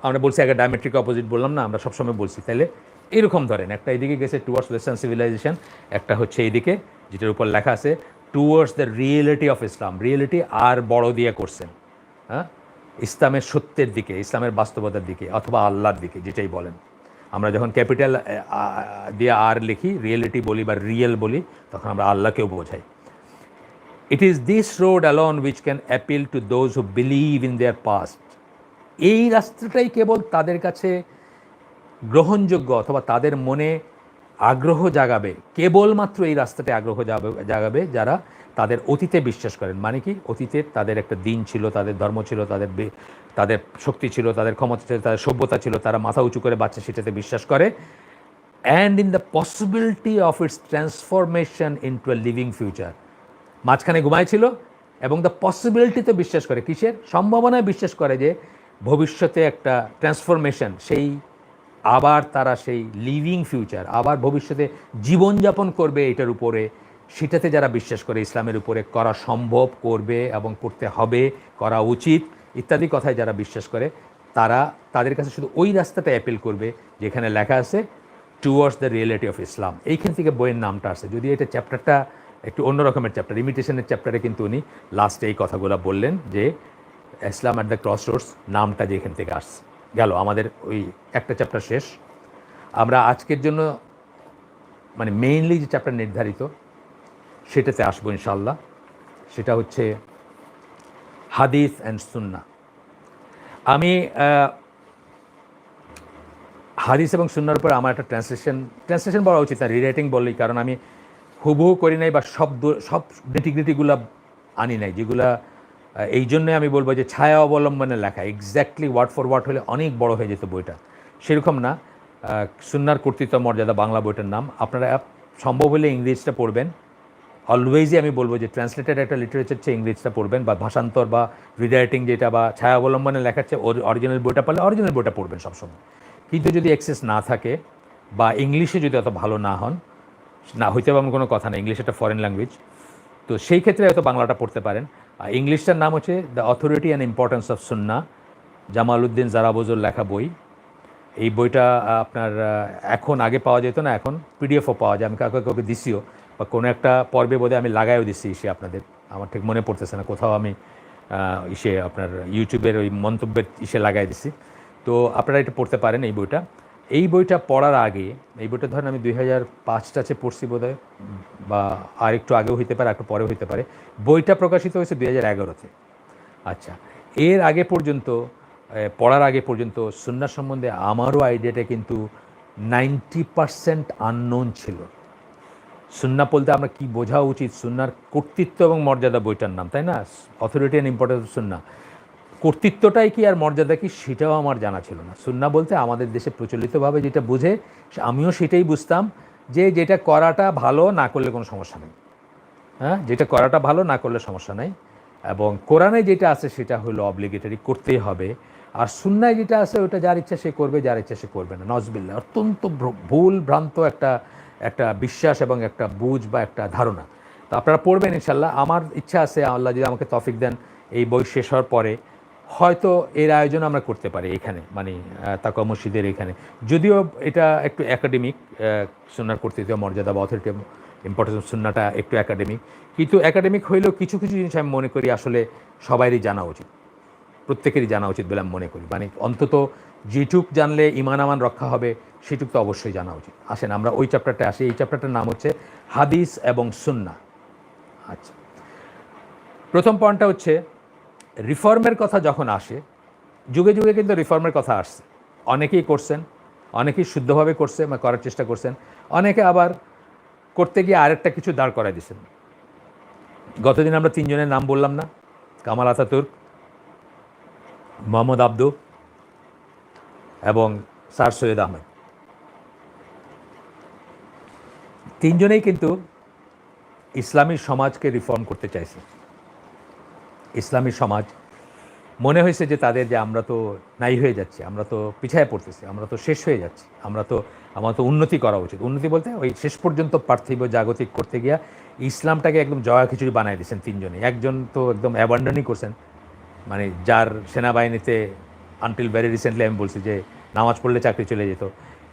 আমরা বলছি আগে ডায়ামেট্রিক অপোজিট বললাম না, আমরা সবসময় বলছি, তাহলে এরকম ধরেন একটা এইদিকে গেছে টুয়ার্ডস ওয়েস্টার্ন সিভিলাইজেশন, একটা হচ্ছে এইদিকে যেটার উপর লেখা আছে towards the reality of Islam, reality আর বড় দিয়ে করছেন, হ্যাঁ, ইসলামের সত্যের দিকে, ইসলামের বাস্তবতার দিকে, অথবা আল্লাহর দিকে, যেটাই বলেন। আমরা যখন ক্যাপিটাল দিয়ে আর লিখি, রিয়েলিটি বলি বা রিয়েল বলি, তখন আমরা আল্লাহকেও বোঝাই। It is this road alone which can appeal to those who believe in their past, এই রাস্তাটাই কেবল তাদের কাছে গ্রহণযোগ্য, অথবা তাদের মনে আগ্রহ জাগাবে, কেবলমাত্র এই রাস্তাতে আগ্রহ জাগাবে যারা তাদের অতীতে বিশ্বাস করেন। মানে কি, অতীতে তাদের একটা দিন ছিল, তাদের ধর্ম ছিল, তাদের শক্তি ছিল, তাদের ক্ষমতা ছিল, তাদের সভ্যতা ছিল, তারা মাথা উঁচু করে বাচ্চা সেটাতে বিশ্বাস করে, and in the possibility of its transformation into a living future. মাঝখানে ঘুমাইছিল এবং দ্য পসিবিলিটিতে বিশ্বাস করে, কিসের সম্ভাবনায় বিশ্বাস করে, যে ভবিষ্যতে একটা ট্রান্সফরমেশন, সেই আবার তারা সেই লিভিং ফিউচার, আবার ভবিষ্যতে জীবনযাপন করবে এটার উপরে, সেটাতে যারা বিশ্বাস করে, ইসলামের উপরে করা সম্ভব, করবে এবং করতে হবে, করা উচিত ইত্যাদি কথায় যারা বিশ্বাস করে, তাদের কাছে শুধু ওই রাস্তাটা অ্যাপিল করবে যেখানে লেখা আছে টুয়ার্ডস দ্য রিয়েলিটি অফ ইসলাম। এইখান থেকে বইয়ের নামটা আসছে, যদি এটা চ্যাপ্টারটা একটু অন্য রকমের চ্যাপ্টার, ইমিটেশনের চ্যাপ্টারে কিন্তু উনি লাস্টে এই কথাগুলো বললেন যে ইসলাম অ্যাট দ্য ক্রস রোডস নামটা যেখান থেকে আসছে। গেল আমাদের ওই একটা চ্যাপ্টার শেষ। আমরা আজকের জন্য মানে মেইনলি যে চ্যাপ্টার নির্ধারিত সেটাতে আসবো ইনশাল্লাহ, সেটা হচ্ছে হাদিস অ্যান্ড সুন্নাহ। আমি হাদিস এবং সুন্নাহর উপর আমার একটা ট্রান্সলেশন বলা উচিত না, রিরাইটিং বললেই, কারণ আমি হুবহু করি নাই বা সব নেটিগ্রিটিগুলো আনি নাই, যেগুলা এই জন্যই আমি বলবো যে ছায়া অবলম্বনে লেখা, এক্স্যাক্টলি ওয়ার্ড ফর ওয়ার্ড হলে অনেক বড় হয়ে যেত বইটা, সেরকম না। সুন্নাহর কর্তৃত্ব মর্যাদা বাংলা বইটার নাম। আপনারা সম্ভব হলে ইংরেজিটা পড়বেন, অলওয়েজই আমি বলবো যে ট্রান্সলেটেড একটা লিটারেচার চেয়ে ইংরেজিটা পড়বেন, বা ভাষান্তর বা রিরাইটিং যেটা বা ছায়া অবলম্বনে লেখার চেয়ে অরিজিনাল বইটা পারলে অরিজিনাল বইটা পড়বেন সবসময়। কিন্তু যদি অ্যাক্সেস না থাকে বা ইংলিশে যদি অত ভালো না হন, না হইতে পারবেন কোনো কথা না, ইংলিশ একটা ফরেন ল্যাঙ্গুয়েজ, তো সেই ক্ষেত্রে হয়তো বাংলাটা পড়তে পারেন। আর ইংলিশটার নাম হচ্ছে the authority and importance of সুন্নাহ, জামালউদ্দিন জারাবুজুর লেখা বই। এই বইটা আপনার এখন আগে পাওয়া যেত না, এখন পিডিএফও পাওয়া যায়। আমি কাউকে দিছিও, বা কোনো একটা পর্বে বোধহয় আমি লাগাইও দিচ্ছি ইসে আপনাদের, আমার ঠিক মনে পড়তেছে না, কোথাও আমি ইসে আপনার ইউটিউবের ওই মন্তব্যের ইসে লাগাই দিছি। তো আপনারা এটা পড়তে পারেন এই বইটা। এই বইটা পড়ার আগে, এই বইটা ধরেন আমি 2005 পড়ছি বোধহয়, বা আর একটু আগেও হইতে পারে, একটু পরেও হইতে পারে। বইটা প্রকাশিত হয়েছে 2011-তে। আচ্ছা, এর আগে পর্যন্ত, পড়ার আগে পর্যন্ত সুন্নাহ সম্বন্ধে আমারও আইডিয়াটা কিন্তু 90% আননোন ছিল। সুন্নাহ বলতে আমরা কি বোঝা উচিত, সুন্নাহর কর্তৃত্ব এবং মর্যাদা বইটার নাম, তাই না, অথরিটি অ্যান্ড ইম্পর্টেন্স অফ সুন্নাহ। কর্তৃত্বটাই কি আর মর্যাদা কি সেটাও আমার জানা ছিল না। সুন্নাহ বলতে আমাদের দেশে প্রচলিতভাবে যেটা বুঝে, আমিও সেটাই বুঝতাম, যে যেটা করাটা ভালো, না করলে কোনো সমস্যা নেই। হ্যাঁ, যেটা করাটা ভালো, না করলে সমস্যা নেই। এবং কোরআনে যেটা আছে সেটা হলো অব্লিগেটরি, করতেই হবে। আর সুন্নায় যেটা আছে ওটা যার ইচ্ছা সে করবে, যার ইচ্ছা সে করবে না। নজবিল্লাহ, অত্যন্ত ভুল ভ্রান্ত একটা বিশ্বাস এবং একটা বুঝ বা একটা ধারণা। তো আপনারা পড়বেন ইনশাল্লাহ। আমার ইচ্ছা আছে, আল্লাহ যদি আমাকে তৌফিক দেন, এই বই শেষ হওয়ার পরে হয়তো এর আয়োজন আমরা করতে পারি এখানে, মানে তাকওয়া মসজিদের এখানে। যদিও এটা একটু একাডেমিক, সুন্নাহর কর্তৃত্ব মর্যাদা বা অথরিটি ইম্পর্টেন্স অফ সুন্নাহটা একটু একাডেমিক, কিন্তু একাডেমিক হইলেও কিছু কিছু জিনিস আমি মনে করি আসলে সবারই জানা উচিত, প্রত্যেকেরই জানা উচিত বলে আমি মনে করি। মানে অন্তত যেটুক জানলে ইমান আমান রক্ষা হবে সেটুক তো অবশ্যই জানা উচিত। আসেন আমরা ওই চ্যাপ্টারটা আসি। এই চ্যাপ্টারটার নাম হচ্ছে হাদিস এবং সুন্নাহ। আচ্ছা, প্রথম পয়েন্টটা হচ্ছে রিফর্মের কথা যখন আসে, যুগে যুগে কিন্তু রিফর্মের কথা আসছে, অনেকেই করছেন, অনেকেই শুদ্ধভাবে করছে বা করার চেষ্টা করছেন, অনেকে আবার করতে গিয়ে আরেকটা কিছু দাঁড় করাই দিয়েছেন। গতদিন আমরা তিনজনের নাম বললাম না, কামাল আতাতুর্ক, মোহাম্মদ আব্দু এবং স্যার সৈয়দ আহমেদ। তিনজনেই কিন্তু ইসলামী সমাজকে রিফর্ম করতে চাইছে। ইসলামী সমাজ মনে হয়েছে যে তাদের যে আমরা তো নাই হয়ে যাচ্ছি, আমরা তো পিছায় পড়তেছি, আমরা তো শেষ হয়ে যাচ্ছি, আমার তো উন্নতি করা উচিত। উন্নতি বলতে ওই শেষ পর্যন্ত পার্থিব জাগতিক করতে গিয়া ইসলামটাকে একদম জয়া খিচুড়ি বানাই দিয়েছেন তিনজনে। একজন তো একদম অ্যাবান্ডনই করছেন, মানে যার সেনাবাহিনীতে আনটিল ভেরি রিসেন্টলি আমি বলছি যে নামাজ পড়লে চাকরি চলে যেত।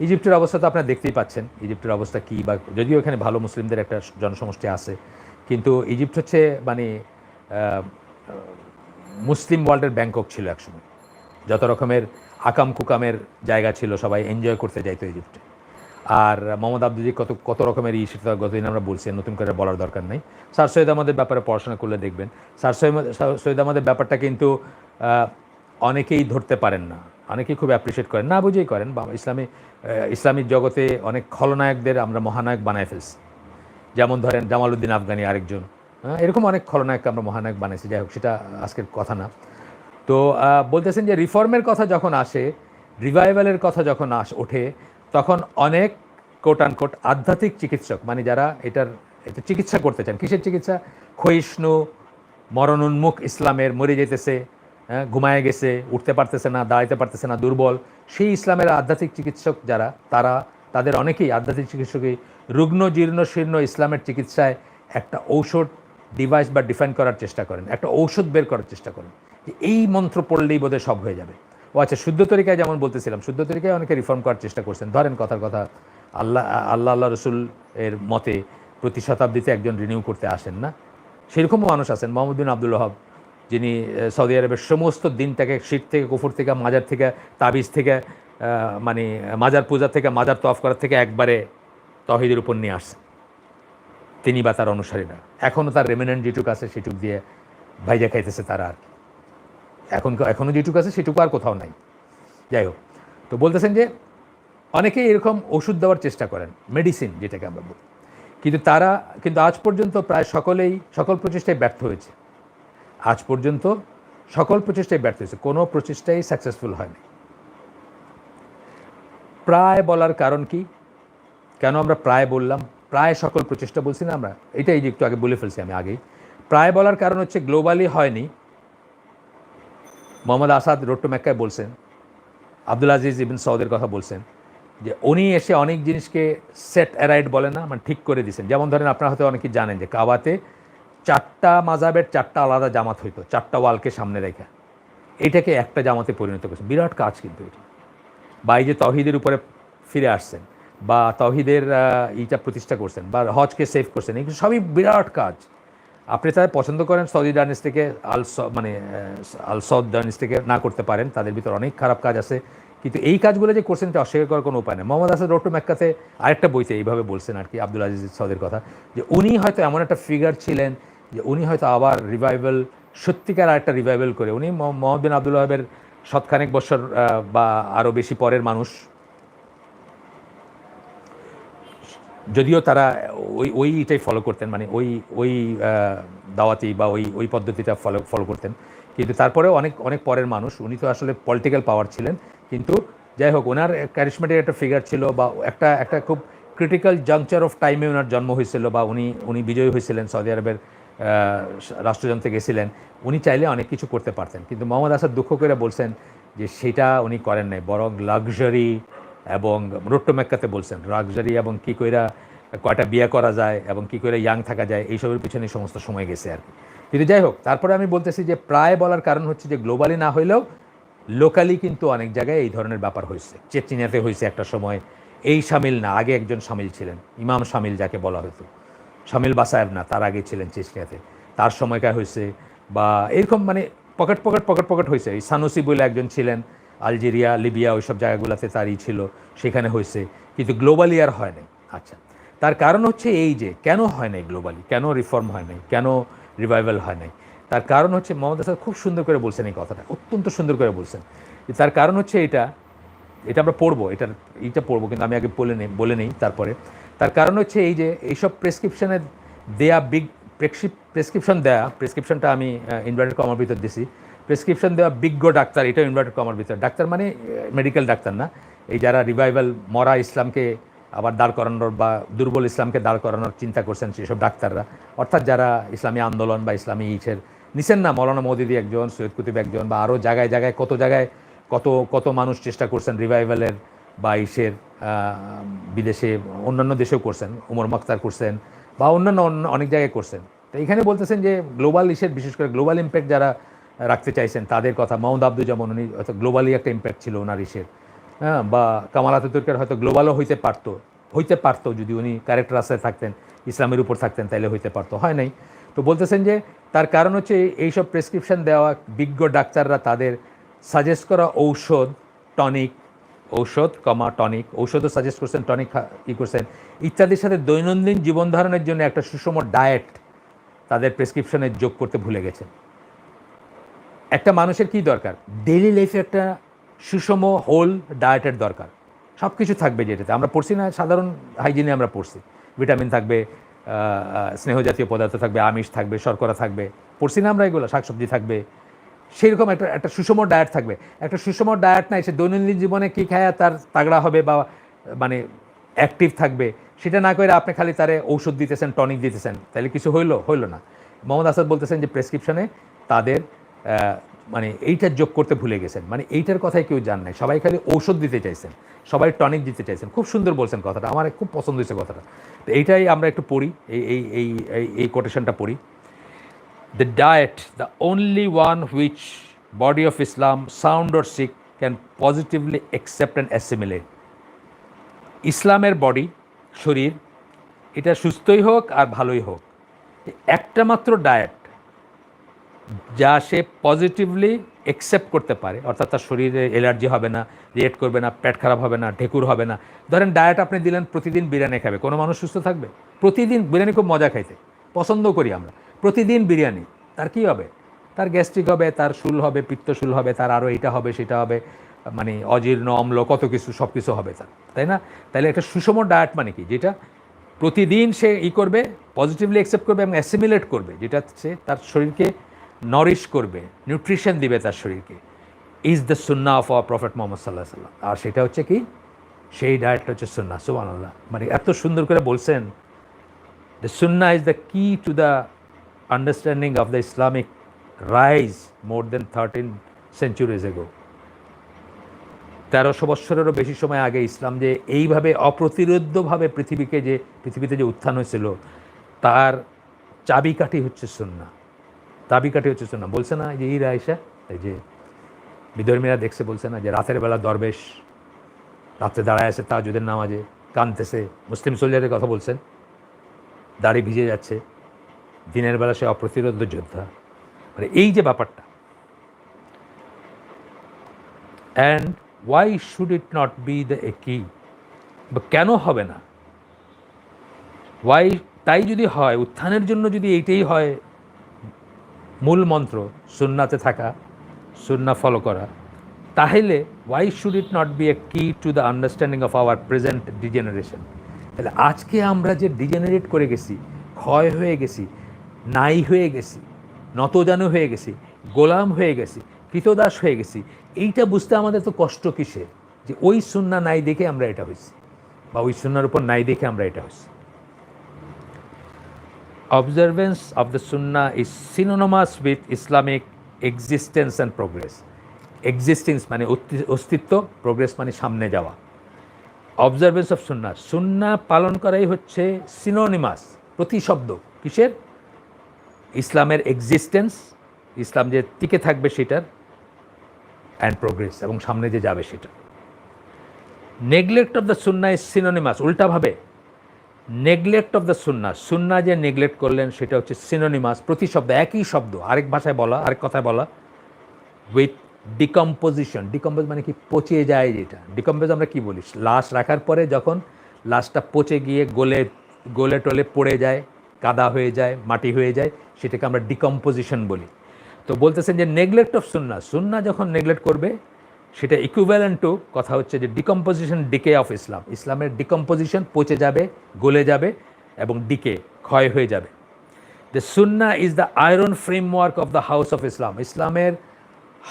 ইজিপ্টের অবস্থা তো আপনারা দেখতেই পাচ্ছেন, ইজিপ্টের অবস্থা কী, বা যদিও এখানে ভালো মুসলিমদের একটা জনসমষ্টি আছে, কিন্তু ইজিপ্ট হচ্ছে মানে মুসলিম ওয়ার্ল্ডের ব্যাংকক ছিল একসময়। যত রকমের আকাম কুকামের জায়গা ছিল, সবাই এনজয় করতে যাইতো ইজিপ্টে। আর মোহাম্মদ আব্দুজি কত রকমের সেটা গতদিন আমরা বলছি, নতুন করে বলার দরকার নেই। স্যার সৈয়দ আহমদের ব্যাপারে পড়াশোনা করলে দেখবেন, স্যার সৈয়দ আহমদের ব্যাপারটা কিন্তু অনেকেই ধরতে পারেন না, অনেকেই খুব অ্যাপ্রিসিয়েট করেন, না বুঝেই করেন। বা ইসলামিক জগতে অনেক খলনায়কদের আমরা মহানায়ক বানায় ফেলছি। যেমন ধরেন জামালউদ্দিন আফগানি আরেকজন, এরকম অনেক খলনায়ককে আমরা মহানায়ক বানাইছি। যাই হোক, সেটা আজকের কথা না। তো বলতেছেন যে রিফর্মের কথা যখন আসে, রিভাইভালের কথা যখন ওঠে, তখন অনেক কোট আনকোট আধ্যাত্মিক চিকিৎসক, মানে যারা এটা চিকিৎসা করতে চান। কিসের চিকিৎসা? ক্ষয়িষ্ণু মরণোন্মুখ ইসলামের, মরে যেতেছে, ঘুমায় গেছে, উঠতে পারতেছে না, দাঁড়াইতে পারতেছে না, দুর্বল, সেই ইসলামের আধ্যাত্মিক চিকিৎসক যারা, তাদের অনেকেই আধ্যাত্মিক চিকিৎসকই রুগ্ন জীর্ণ শীর্ণ ইসলামের চিকিৎসায় একটা ঔষধ ডিভাইস বা ডিফাইন করার চেষ্টা করেন, একটা ঔষধ বের করার চেষ্টা করেন যে এই মন্ত্র পড়লেই বোধহয় সব হয়ে যাবে। ও আচ্ছা, শুদ্ধ তরিকায় যেমন বলতেছিলাম, শুদ্ধ তরিকায় অনেকে রিফর্ম করার চেষ্টা করছেন। ধরেন কথার কথা, আল্লাহ রসুল এর মতে প্রতি শতাব্দীতে একজন রিনিউ করতে আসেন না, সেরকমও মানুষ আছেন। মোহাম্মদ বিন আব্দুল ওয়াহাব, যিনি সৌদি আরবের সমস্ত দিনটাকে শিরক থেকে, কুফর থেকে, মাজার থেকে, তাবিজ থেকে, মানে মাজার পূজা থেকে, মাজার তওয়াফ করার থেকে একবারে তৌহিদের উপর নিয়ে আসছেন। তিনি বা তার অনুসারীরা এখনও তার রেমিনেন্ট যেটুক আছে সেটুক দিয়ে ভাইজা খাইতেছে তারা। আর এখনও যেটুক আছে সেটুকু আর কোথাও নাই। যাই হোক, তো বলতেছেন যে অনেকেই এরকম ওষুধ দেওয়ার চেষ্টা করেন, মেডিসিন যেটাকে আমরা বলি, কিন্তু আজ পর্যন্ত প্রায় সকল প্রচেষ্টায় ব্যর্থ হয়েছে। আজ পর্যন্ত সকল প্রচেষ্টায় ব্যর্থ হয়েছে, কোনো প্রচেষ্টাই সাকসেসফুল হয়নি। প্রায় বলার কারণ কি? কেন আমরা প্রায় বললাম? প্রায় সকল প্রচেষ্টা বলছি না আমরা, এটাই যে একটু আগে বলে ফেলছি আমি আগেই। প্রায় বলার কারণ হচ্ছে গ্লোবালি হয়নি। মোহাম্মদ আসাদ রোড টু মেক্কায় বলছেন, আব্দুল আজিজ ইবিন সৌদের কথা বলছেন যে উনি এসে অনেক জিনিসকে সেট অ্যারাইট বলে না, মানে ঠিক করে দিয়েছেন। যেমন ধরেন, আপনারা হয়তো অনেকেই জানেন যে কাবাতে 4টা মাযহাবের 4টা আলাদা জামাত হইতো, 4টা ওয়ালকে সামনে রেখে, এটাকে একটা জামাতে পরিণত করেছে। বিরাট কাজ কিন্তু এটি। বা এই যে তৌহিদের উপরে ফিরে আসছেন, বা তৌহিদের এইটা প্রতিষ্ঠা করছেন, বা হজকে সেভ করছেন, এগুলো সবই বিরাট কাজ। আপনি তাদের পছন্দ করেন সৌদি ডাইনেস্টিকে, আল সৌদ ডাইনেস্টিকে না করতে পারেন, তাদের ভিতর অনেক খারাপ কাজ আছে, কিন্তু এই কাজগুলো যে করছেন এটা অস্বীকার করার কোনো উপায় নেই। মোহাম্মদ আসাদ রোড টু মেক্কাতে আরেকটা বইতে এইভাবে বলছেন আর কি, আব্দুল আজিজ সৌদের কথা, যে উনি হয়তো এমন একটা ফিগার ছিলেন যে উনি হয়তো আবার রিভাইভাল, সত্যিকার আরেকটা রিভাইভাল করে, উনি মোহাম্মদ বিন আব্দুল ওয়াহাবের শতখানেক বছর বা আরও বেশি পরের মানুষ, যদিও তারা ওইটাই ফলো করতেন, মানে ওই দাওয়াতি বা ওই পদ্ধতিটা ফলো করতেন, কিন্তু তারপরেও অনেক পরের মানুষ। উনি তো আসলে পলিটিক্যাল পাওয়ার ছিলেন, কিন্তু যাই হোক, ওনার ক্যারিশমেটিক একটা ফিগার ছিল, বা একটা খুব ক্রিটিক্যাল জাংচার অফ টাইমে ওনার জন্ম হয়েছিল, বা উনি বিজয়ী হয়েছিলেন, সৌদি আরবের রাষ্ট্রযন্ত্রে গেছিলেন। উনি চাইলে অনেক কিছু করতে পারতেন, কিন্তু মোহাম্মদ আসাদ দুঃখ করে বলছেন যে সেটা উনি করেন নাই, বরং লাক্সারি এবং রোড টু মেক্কাতে বলছেন লাক্সারি এবং কী কইরা কয়টা বিয়ে করা যায় এবং কী করে ইয়াং থাকা যায়, এইসবের পিছনে সমস্ত সময় গেছে আর কি। কিন্তু যাই হোক, তারপরে আমি বলতেছি যে প্রায় বলার কারণ হচ্ছে যে গ্লোবালি না হইলেও লোকালি কিন্তু অনেক জায়গায় এই ধরনের ব্যাপার হয়েছে। চেচনিয়াতে হয়েছে একটা সময়, এই শামিল না, আগে একজন শামিল ছিলেন, ইমাম শামিল যাকে বলা হতো, শামিল বাসায়েব না, তার আগে ছিলেন চেচনিয়াতে, তার সময়কার হয়েছে। বা এরকম মানে পকেট হয়েছে। এই সানুসি বলে একজন ছিলেন, আলজেরিয়া, লিবিয়া, ওইসব জায়গাগুলোতে তারই ছিল, সেখানে হয়েছে, কিন্তু গ্লোবালি আর হয় নাই। আচ্ছা, তার কারণ হচ্ছে এই যে কেন হয় নাই গ্লোবালি, কেন রিফর্ম হয় নাই, কেন রিভাইভাল হয় নাই, তার কারণ হচ্ছে মোহাম্মদ আসাদ খুব সুন্দর করে বলছেন এই কথাটা, অত্যন্ত সুন্দর করে বলছেন। তার কারণ হচ্ছে এটা আমরা পড়বো, এইটা পড়বো, কিন্তু আমি আগে বলে নেই তারপরে। তার কারণ হচ্ছে এই যে এইসব প্রেসক্রিপশানে দেয়া প্রেসক্রিপশনটা আমি ইনভার্টেড কমার ভিতর দিছি, প্রেসক্রিপশন দেওয়া বিজ্ঞ ডাক্তার, এটা ইনভার্টেড কমার ভিতর, ডাক্তার মানে মেডিকেল ডাক্তার না, এই যারা রিভাইভাল মরা ইসলামকে আবার দাঁড় করানোর বা দুর্বল ইসলামকে দাঁড় করানোর চিন্তা করছেন সেসব ডাক্তাররা, অর্থাৎ যারা ইসলামী আন্দোলন বা ইসলামী নিছেন না, মৌলানা মওদুদি একজন, সৈয়দ কুতুব একজন, বা আরও জায়গায় জায়গায় কত কত মানুষ চেষ্টা করছেন রিভাইভালের বা বিদেশে অন্যান্য দেশেও করছেন, উমর মাখতার করছেন বা অন্যান্য অনেক জায়গায় করছেন। তো এখানে বলতেছেন যে গ্লোবাল বিশেষ করে গ্লোবাল ইম্প্যাক্ট যারা রাখতে চাইছেন তাদের কথা, মাহমুদ আব্দুজ্জামান উনি হয়তো গ্লোবালি একটা ইম্প্যাক্ট ছিল ওনার হ্যাঁ, বা কামাল আতাতুর্কের হয়তো গ্লোবালও হইতে পারতো যদি উনি কারেক্ট রাস্তায় থাকতেন, ইসলামের উপর থাকতেন, তাইলে হইতে পারতো, হয় নাই। তো বলতেছেন যে তার কারণ হচ্ছে এইসব প্রেসক্রিপশন দেওয়া বিজ্ঞ ডাক্তাররা তাদের সাজেস্ট করা টনিক ঔষধও সাজেস্ট করছেন, টনিক করছেন ইত্যাদির সাথে দৈনন্দিন জীবন ধারণের জন্য একটা সুষম ডায়েট তাদের প্রেসক্রিপশনে যোগ করতে ভুলে গেছেন। একটা মানুষের কি দরকার? ডেইলি লাইফে একটা সুষম হোল ডায়েটের দরকার। সব কিছু থাকবে যেটাতে আমরা পড়ছি না, সাধারণ হাইজিনে আমরা পড়ছি, ভিটামিন থাকবে, স্নেহ জাতীয় পদার্থ থাকবে, আমিষ থাকবে, শর্করা থাকবে, পড়ছি না আমরা এগুলো, শাকসবজি থাকবে, সেইরকম একটা সুষম ডায়েট থাকবে। একটা সুষম ডায়েট নাই, সে দৈনন্দিন জীবনে কী খায় তার তাগড়া হবে বা মানে অ্যাক্টিভ থাকবে, সেটা না করে আপনি খালি তারে ঔষধ দিতেছেন, টনিক দিতেছেন, তাহলে কিছু হইল না। মোহাম্মদ আসাদ বলতেছেন যে প্রেসক্রিপশনে তাদের মানে এইটা যোগ করতে ভুলে গেছেন, মানে এইটার কথাই কেউ জান নাই, সবাই খালি ঔষধ দিতে চাইছেন, সবাই টনিক দিতে চাইছেন। খুব সুন্দর বলছেন কথাটা, আমার খুব পছন্দ হয়েছে কথাটা। তো এইটাই আমরা একটু পড়ি, এই কোটেশনটা পড়ি। The diet, the only one which body of Islam, sound or sick, can positively accept and assimilate. ইসলামের বডি, শরীর, এটা সুস্থই হোক আর ভালোই হোক, একটা মাত্র ডায়েট যা সে পজিটিভলি অ্যাকসেপ্ট করতে পারে, অর্থাৎ তার শরীরে অ্যালার্জি হবে না, রিয়েক্ট করবে না, পেট খারাপ হবে না, ঢেকুর হবে না। ধরেন ডায়েট আপনি দিলেন প্রতিদিন বিরিয়ানি খাবে, কোনো মানুষ সুস্থ থাকবে? প্রতিদিন বিরিয়ানি খুব মজা খাইতে পছন্দ করি আমরা, প্রতিদিন বিরিয়ানি, তার কি হবে? তার গ্যাস্ট্রিক হবে, তার শুল হবে, পিত্তশুল হবে, তার আরও এটা হবে সেটা হবে, মানে অজীর্ণ অম্ল কত কিছু, সব কিছু হবে তার, তাই না? তাহলে একটা সুষম ডায়েট মানে কি? যেটা প্রতিদিন সে করবে, পজিটিভলি অ্যাকসেপ্ট করবে এবং অ্যাসিমিলেট করবে, যেটা সে তার শরীরকে নরিশ করবে, নিউট্রিশন দিবে তার শরীরকে, is the Sunnah of our prophet Muhammad সাল্লাল্লাহু আলাইহি ওয়াসাল্লাম। আর সেটা হচ্ছে কি? সেই ডায়েটটা হচ্ছে সুন্নাহ। সুবহানাল্লাহ, মানে এত সুন্দর করে বলছেন, দ্য সুন্নাহ is the key to the understanding of the Islamic rise more than 13 centuries ago। 1300 বৎসরেরও বেশি সময় আগে ইসলাম যে এইভাবে অপ্রতিরোধ্যভাবে পৃথিবীতে যে উত্থান হয়েছিল, তার চাবিকাঠি হচ্ছে সুন্নাহ। বলছে না যে আয়েশা, এই যে বিধর্মীরা দেখছে, বলছে না যে রাতের বেলা দরবেশ রাত্রে দাঁড়ায় আছে তাহাজ্জুদের নামাজে, কাঁদতেছে, মুসলিম সোলজারের কথা বলছেন, দাড়ি ভিজে যাচ্ছে, দিনের বেলা সে অপ্রতিরোধ যোদ্ধা, মানে এই যে ব্যাপারটা। And Y should it not B the কি, বা কেন হবে না? ওয়াই, তাই যদি হয়, উত্থানের জন্য যদি এইটাই হয় মূল মন্ত্র, সুন্নাতে থাকা, সুন্নাহ ফলো করা, তাহলে why should it not be a key to the understanding of our present degeneration? তাহলে আজকে আমরা যে ডিজেনারেট করে গেছি, ক্ষয় হয়ে গেছি, নাই হয়ে গেছি, নতজানু হয়ে গেছি, গোলাম হয়ে গেছি, কৃতদাস হয়ে গেছি, এইটা বুঝতে আমাদের তো কষ্ট কিসে? যে ওই সুন্নাহ নাই দেখে আমরা এটা হয়েছি, বা ওই সুন্নাহর উপর নাই দেখে আমরা এটা হয়েছি। Observance of the Sunnah is synonymous with Islamic existence and progress. Existence মানে অস্তিত্ব, প্রোগ্রেস মানে সামনে যাওয়া। অবজারভেন্স অফ সুন্নাহ, সুন্নাহ পালন করাই হচ্ছে সিনোনিমাস, প্রতিশব্দ কিসের? ইসলামের এক্সিস্টেন্স, ইসলাম যে টিকে থাকবে সেটার, অ্যান্ড প্রোগ্রেস, এবং সামনে যে যাবে সেটা। নেগলেক্ট অফ দ্য সুন্নাহ ইজ সিনোনিমাস, উল্টাভাবে নেগলেক্ট অফ দ্য সুন্নাহ, সুন্নাহ যে নেগলেক্ট করলেন সেটা হচ্ছে সিনোনিমাস, প্রতিশব্দ, একই শব্দ আরেক ভাষায় বলা, আরেক কথায় বলা, উইথ ডিকম্পোজিশন। ডিকম্পোজ মানে কি? পচে যায় যেটা। ডিকম্পোজ আমরা কি বলি? লাশ রাখার পরে যখন লাশটা পচে গিয়ে গলে টলে পড়ে যায়, কাদা হয়ে যায়, মাটি হয়ে যায়, সেটাকে আমরা ডিকম্পোজিশন বলি। তো বলতেছেন যে নেগলেক্ট অফ সুন্নাহ, সুন্নাহ যখন নেগলেক্ট করবে সেটা ইকুইভ্যালেন্ট টু, কথা হচ্ছে যে ডিকম্পোজিশন, ডিকে অফ ইসলাম, ইসলামের ডিকম্পোজিশন, পচে যাবে, গলে যাবে এবং ডিকে, ক্ষয় হয়ে যাবে। দ্য সুন্নাহ is the iron framework of the house of Islam. ইসলামের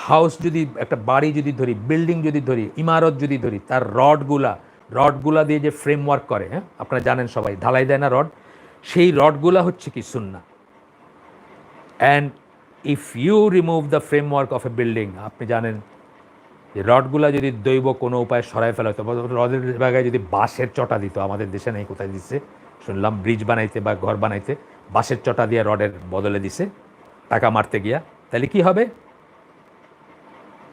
হাউস যদি, একটা বাড়ি যদি ধরি, বিল্ডিং যদি ধরি, ইমারত যদি ধরি, তার রডগুলা রডগুলা দিয়ে যে ফ্রেমওয়ার্ক করে, হ্যাঁ আপনারা জানেন সবাই, ঢালাই দেয় না রড, সেই রডগুলা হচ্ছে কি সুন্নাহ। And if you remove the framework of a building, আপনি জানেন যে রডগুলা যদি দৈব কোনো উপায়ে সরাই ফেলা হতো, রডের জায়গায় যদি বাঁশের চটা দিত, আমাদের দেশে নেই, কোথায় দিচ্ছে শুনলাম, ব্রিজ বানাইতে বা ঘর বানাইতে বাঁশের চটা দিয়ে রডের বদলে দিছে টাকা মারতে গিয়া, তাহলে কি হবে?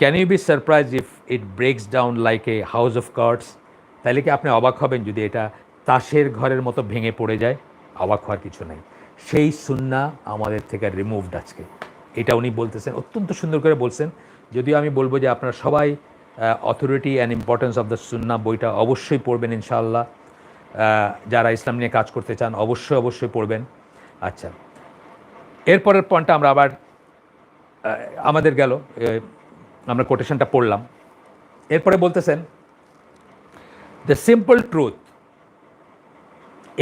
Can you be surprise if it breaks down like a house of cards? তাহলে কি আপনি অবাক হবেন যদি এটা তাসের ঘরের মতো ভেঙে পড়ে যায়? অবাক হওয়ার কিছু নাই। সেই সুন্নাহ আমাদের থেকে রিমুভড আজকে, এটা উনি বলতেছেন, অত্যন্ত সুন্দর করে বলছেন। যদিও আমি বলবো যে আপনারা সবাই authority and importance of the সুন্নাহ বইটা অবশ্যই পড়বেন ইনশাআল্লাহ। যারা ইসলাম নিয়ে কাজ করতে চান অবশ্যই পড়বেন। আচ্ছা, এরপরের পয়েন্টটা আমরা আবার আমাদের গেল, আমরা কোটেশনটা পড়লাম। এরপরে বলতেছেন দ্য সিম্পল ট্রুথ,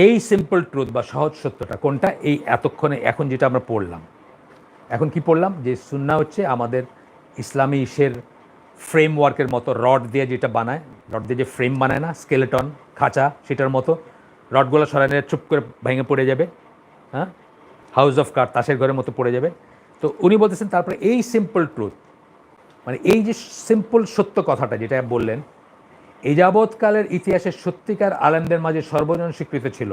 এই সিম্পল ট্রুথ বা সহজ সত্যটা কোনটা? এই এতক্ষণে এখন যেটা আমরা পড়লাম, এখন কি পড়লাম? যে সুন্নাহ হচ্ছে আমাদের ইসলামী ইসের ফ্রেমওয়ার্কের মতো, রড দিয়ে যেটা বানায়, রড দিয়ে যে ফ্রেম বানায় না, স্কেলেটন খাঁচা, সেটার মতো রডগুলো সরানো চুপ করে ভেঙে পড়ে যাবে, হ্যাঁ, হাউস অফ কার্ড তাসের ঘরের মতো পড়ে যাবে। তো উনি বলতেছেন তারপরে এই সিম্পল ট্রুথ, মানে এই যে সিম্পল সত্য কথাটা যেটা বললেন, এই যাবৎকালের ইতিহাসে সত্যিকার আলেমদের মাঝে সর্বজন স্বীকৃত ছিল।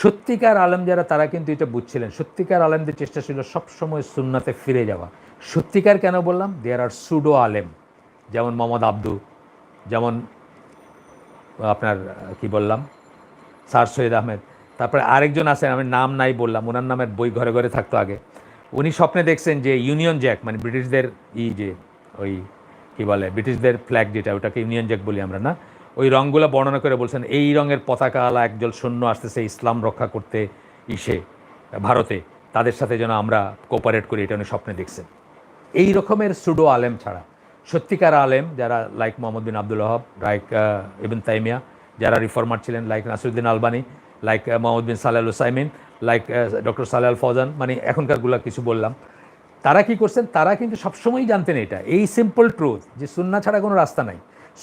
সত্যিকার আলেম যারা, তারা কিন্তু এটা বুঝছিলেন। সত্যিকার আলেমদের চেষ্টা ছিল সবসময় সুন্নাতে ফিরে যাওয়া। সত্যিকার কেন বললাম? দেয়ার আর সুডো আলেম, যেমন মোহাম্মদ আব্দু, যেমন আপনার কি বললাম স্যার সৈয়দ আহমেদ, তারপরে আরেকজন আছেন, আমি নাম নাই বললাম, ওনার নামের বই ঘরে ঘরে থাকতো আগে। উনি স্বপ্নে দেখছেন যে ইউনিয়ন জ্যাক, মানে ব্রিটিশদের যে ওই কী বলে ব্রিটিশদের ফ্ল্যাগ যেটা, ওটাকে ইউনিয়ন জ্যাক বলি আমরা না, ওই রঙগুলো বর্ণনা করে বলছেন এই রঙের পতাকাওয়ালা একজন সৈন্য আসতেছে ইসলাম রক্ষা করতে ভারতে, তাদের সাথে যেন আমরা কোঅপারেট করি, এটা উনি স্বপ্নে দেখছেন। এই রকমের সুডো আলেম ছাড়া সত্যিকার আলেম যারা লাইক মোহাম্মদ বিন আব্দুল ওয়াহাব, লাইক ইবন তাইমিয়া, যারা রিফর্মার ছিলেন, লাইক নাসিরুদ্দিন আলবানি, লাইক মোহাম্মদ বিন সালেহ আল উসাইমিন, লাইক ডক্টর সালেহ আল ফৌজান, মানে এখনকারগুলো কিছু বললাম, তারা কি করছেন? তারা কিন্তু সবসময়ই জানতেন এটা, এই সিম্পল ট্রুথ যে সুন্নাহ ছাড়া কোনো রাস্তা নাই,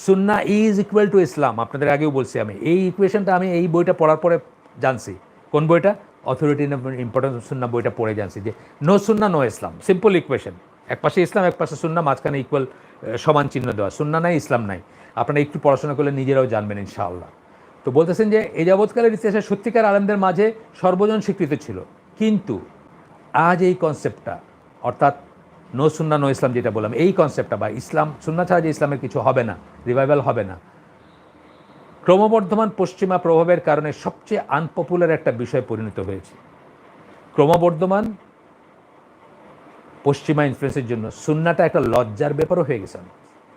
সুন্নাহ ইজ ইকুয়াল টু ইসলাম। আপনাদের আগেও বলছি আমি, এই ইকুয়েশনটা আমি এই বইটা পড়ার পরে জানছি। কোন বইটা? অথরিটি ইম্পর্টেন্স অফ সুন্নাহ বইটা পড়ে জানছি যে নো সুন্নাহ নো ইসলাম, সিম্পল ইকুয়েশন, এক পাশে ইসলাম এক পাশে সুন্নাহ, মাঝখানে ইকুয়াল সমান চিহ্ন দেওয়া, সুন্নাহ নাই ইসলাম নাই। আপনারা একটু পড়াশোনা করলে নিজেরাও জানবেন ইনশাআল্লাহ। তো বলতেছেন যে এই যাবৎকালের ইতিহাসে সত্যিকার আলেমদের মাঝে সর্বজন স্বীকৃত ছিল, কিন্তু আজ এই কনসেপ্টটা, অর্থাৎ নো সুন্নাহ নো ইসলাম যেটা বললাম, এই কনসেপ্টটা বা ইসলাম সুন্নাহ ছাড়া যে ইসলামের কিছু হবে না, রিভাইভাল হবে না, ক্রমবর্ধমান পশ্চিমা প্রভাবের কারণে সবচেয়ে আনপপুলার একটা বিষয় পরিণত হয়েছে। ক্রমবর্ধমান পশ্চিমা ইনফ্লুয়েন্সের জন্য সুন্নাহটা একটা লজ্জার ব্যাপারও হয়ে গেছে।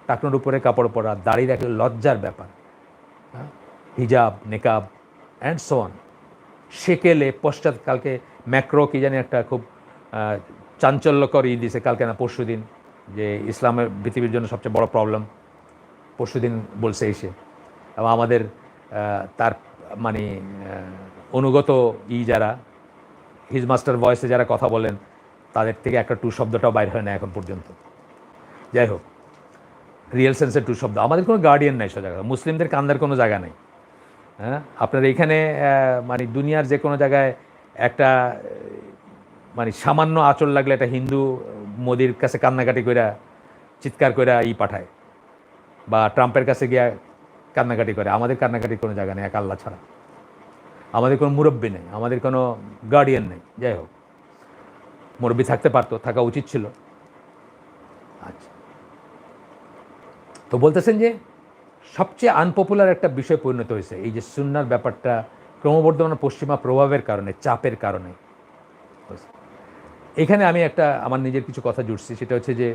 টাকনোর উপরে কাপড় পরা, দাড়ি রাখলে লজ্জার ব্যাপার, হিজাব, নেকাব অ্যান্ড সো অন, সেকেলে পশ্চাৎকালকে ম্যাক্রো কি জানি একটা খুব চাঞ্চল্যকর দিছে কালকে না পরশু দিন, যে ইসলামের পৃথিবীর জন্য সবচেয়ে বড় প্রবলেম, পরশু দিন বলছে এসে, এবং আমাদের তার মানে অনুগত যারা হিজ মাস্টার ভয়েসে যারা কথা বলেন, তাদের থেকে একটা টু শব্দটাও বাইর হয় না এখন পর্যন্ত। যাই হোক, রিয়েল সেন্সের টু শব্দ, আমাদের কোনো গার্ডিয়ান নাই সব জায়গায়, মুসলিমদের কান্দার কোনো জায়গা নেই। হ্যাঁ, আপনার এইখানে মানে দুনিয়ার যে কোনো জায়গায় একটা মানে সামান্য আঁচল লাগলে একটা হিন্দু মোদির কাছে কান্নাকাটি করে চিৎকার করে পাঠায়, বা ট্রাম্পের কাছে গিয়া কান্নাকাটি করে। আমাদের কান্নাকাটির কোনো জায়গা নেই এক আল্লাহ ছাড়া, আমাদের কোনো মুরব্বী নেই, আমাদের কোনো গার্ডিয়ান নেই। যাই হোক, মুরব্বী থাকতে পারতো, থাকা উচিত ছিল। আচ্ছা, তো বলতেছেন যে সবচেয়ে আনপপুলার একটা বিষয় পরিণত হয়েছে এই যে সুন্নাহর ব্যাপারটা ক্রমবর্ধমান পশ্চিমা প্রভাবের কারণে, চাপের কারণে। এখানে আমি একটা আমার নিজের কিছু কথা জুড়ছি, সেটা হচ্ছে যে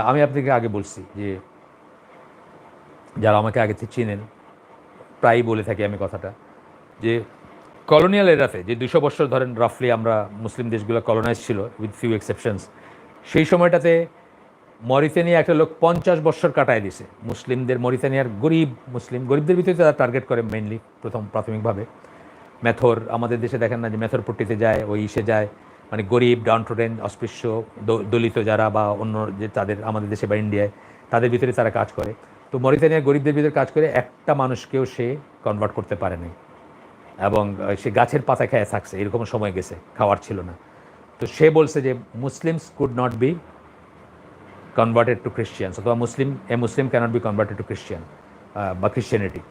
আমি আপনাকে আগে বলছি যে যারা আমাকে আগে থেকে চিনেন, প্রায়ই বলে থাকি আমি কথাটা, যে কলোনিয়াল এরাতে যে 200 বছর ধরেন রাফলি আমরা মুসলিম দেশগুলো কলোনাইজ ছিল উইথ ফিউ এক্সেপশনস, সেই সময়টাতে মরিতানিয়া একটা লোক 50 বছর কাটায় দিছে মুসলিমদের। মরিতানিয়ার গরিব মুসলিম, গরিবদের ভিতরে তারা টার্গেট করে মেইনলি প্রাথমিকভাবে। মেথর, আমাদের দেশে দেখেন না যে মেথর পট্টিতে যায়, ওই ইসে যায়, মানে গরিব, ডাউন টু রেঞ্জ, অস্পৃশ্য, দলিত যারা বা অন্য যে তাদের আমাদের দেশে বা ইন্ডিয়ায়, তাদের ভিতরে তারা কাজ করে। তো মরিতানিয়ার গরিবদের ভিতরে কাজ করে একটা মানুষকেও সে কনভার্ট করতে পারেনি, এবং সে গাছের পাতা খেয়ে থাকছে, এরকম সময় গেছে, খাওয়ার ছিল না। তো সে বলছে যে Muslims could not be converted to Christians, অথবা Muslim cannot be converted to Christian বা খ্রিশ্চিয়ানিটি।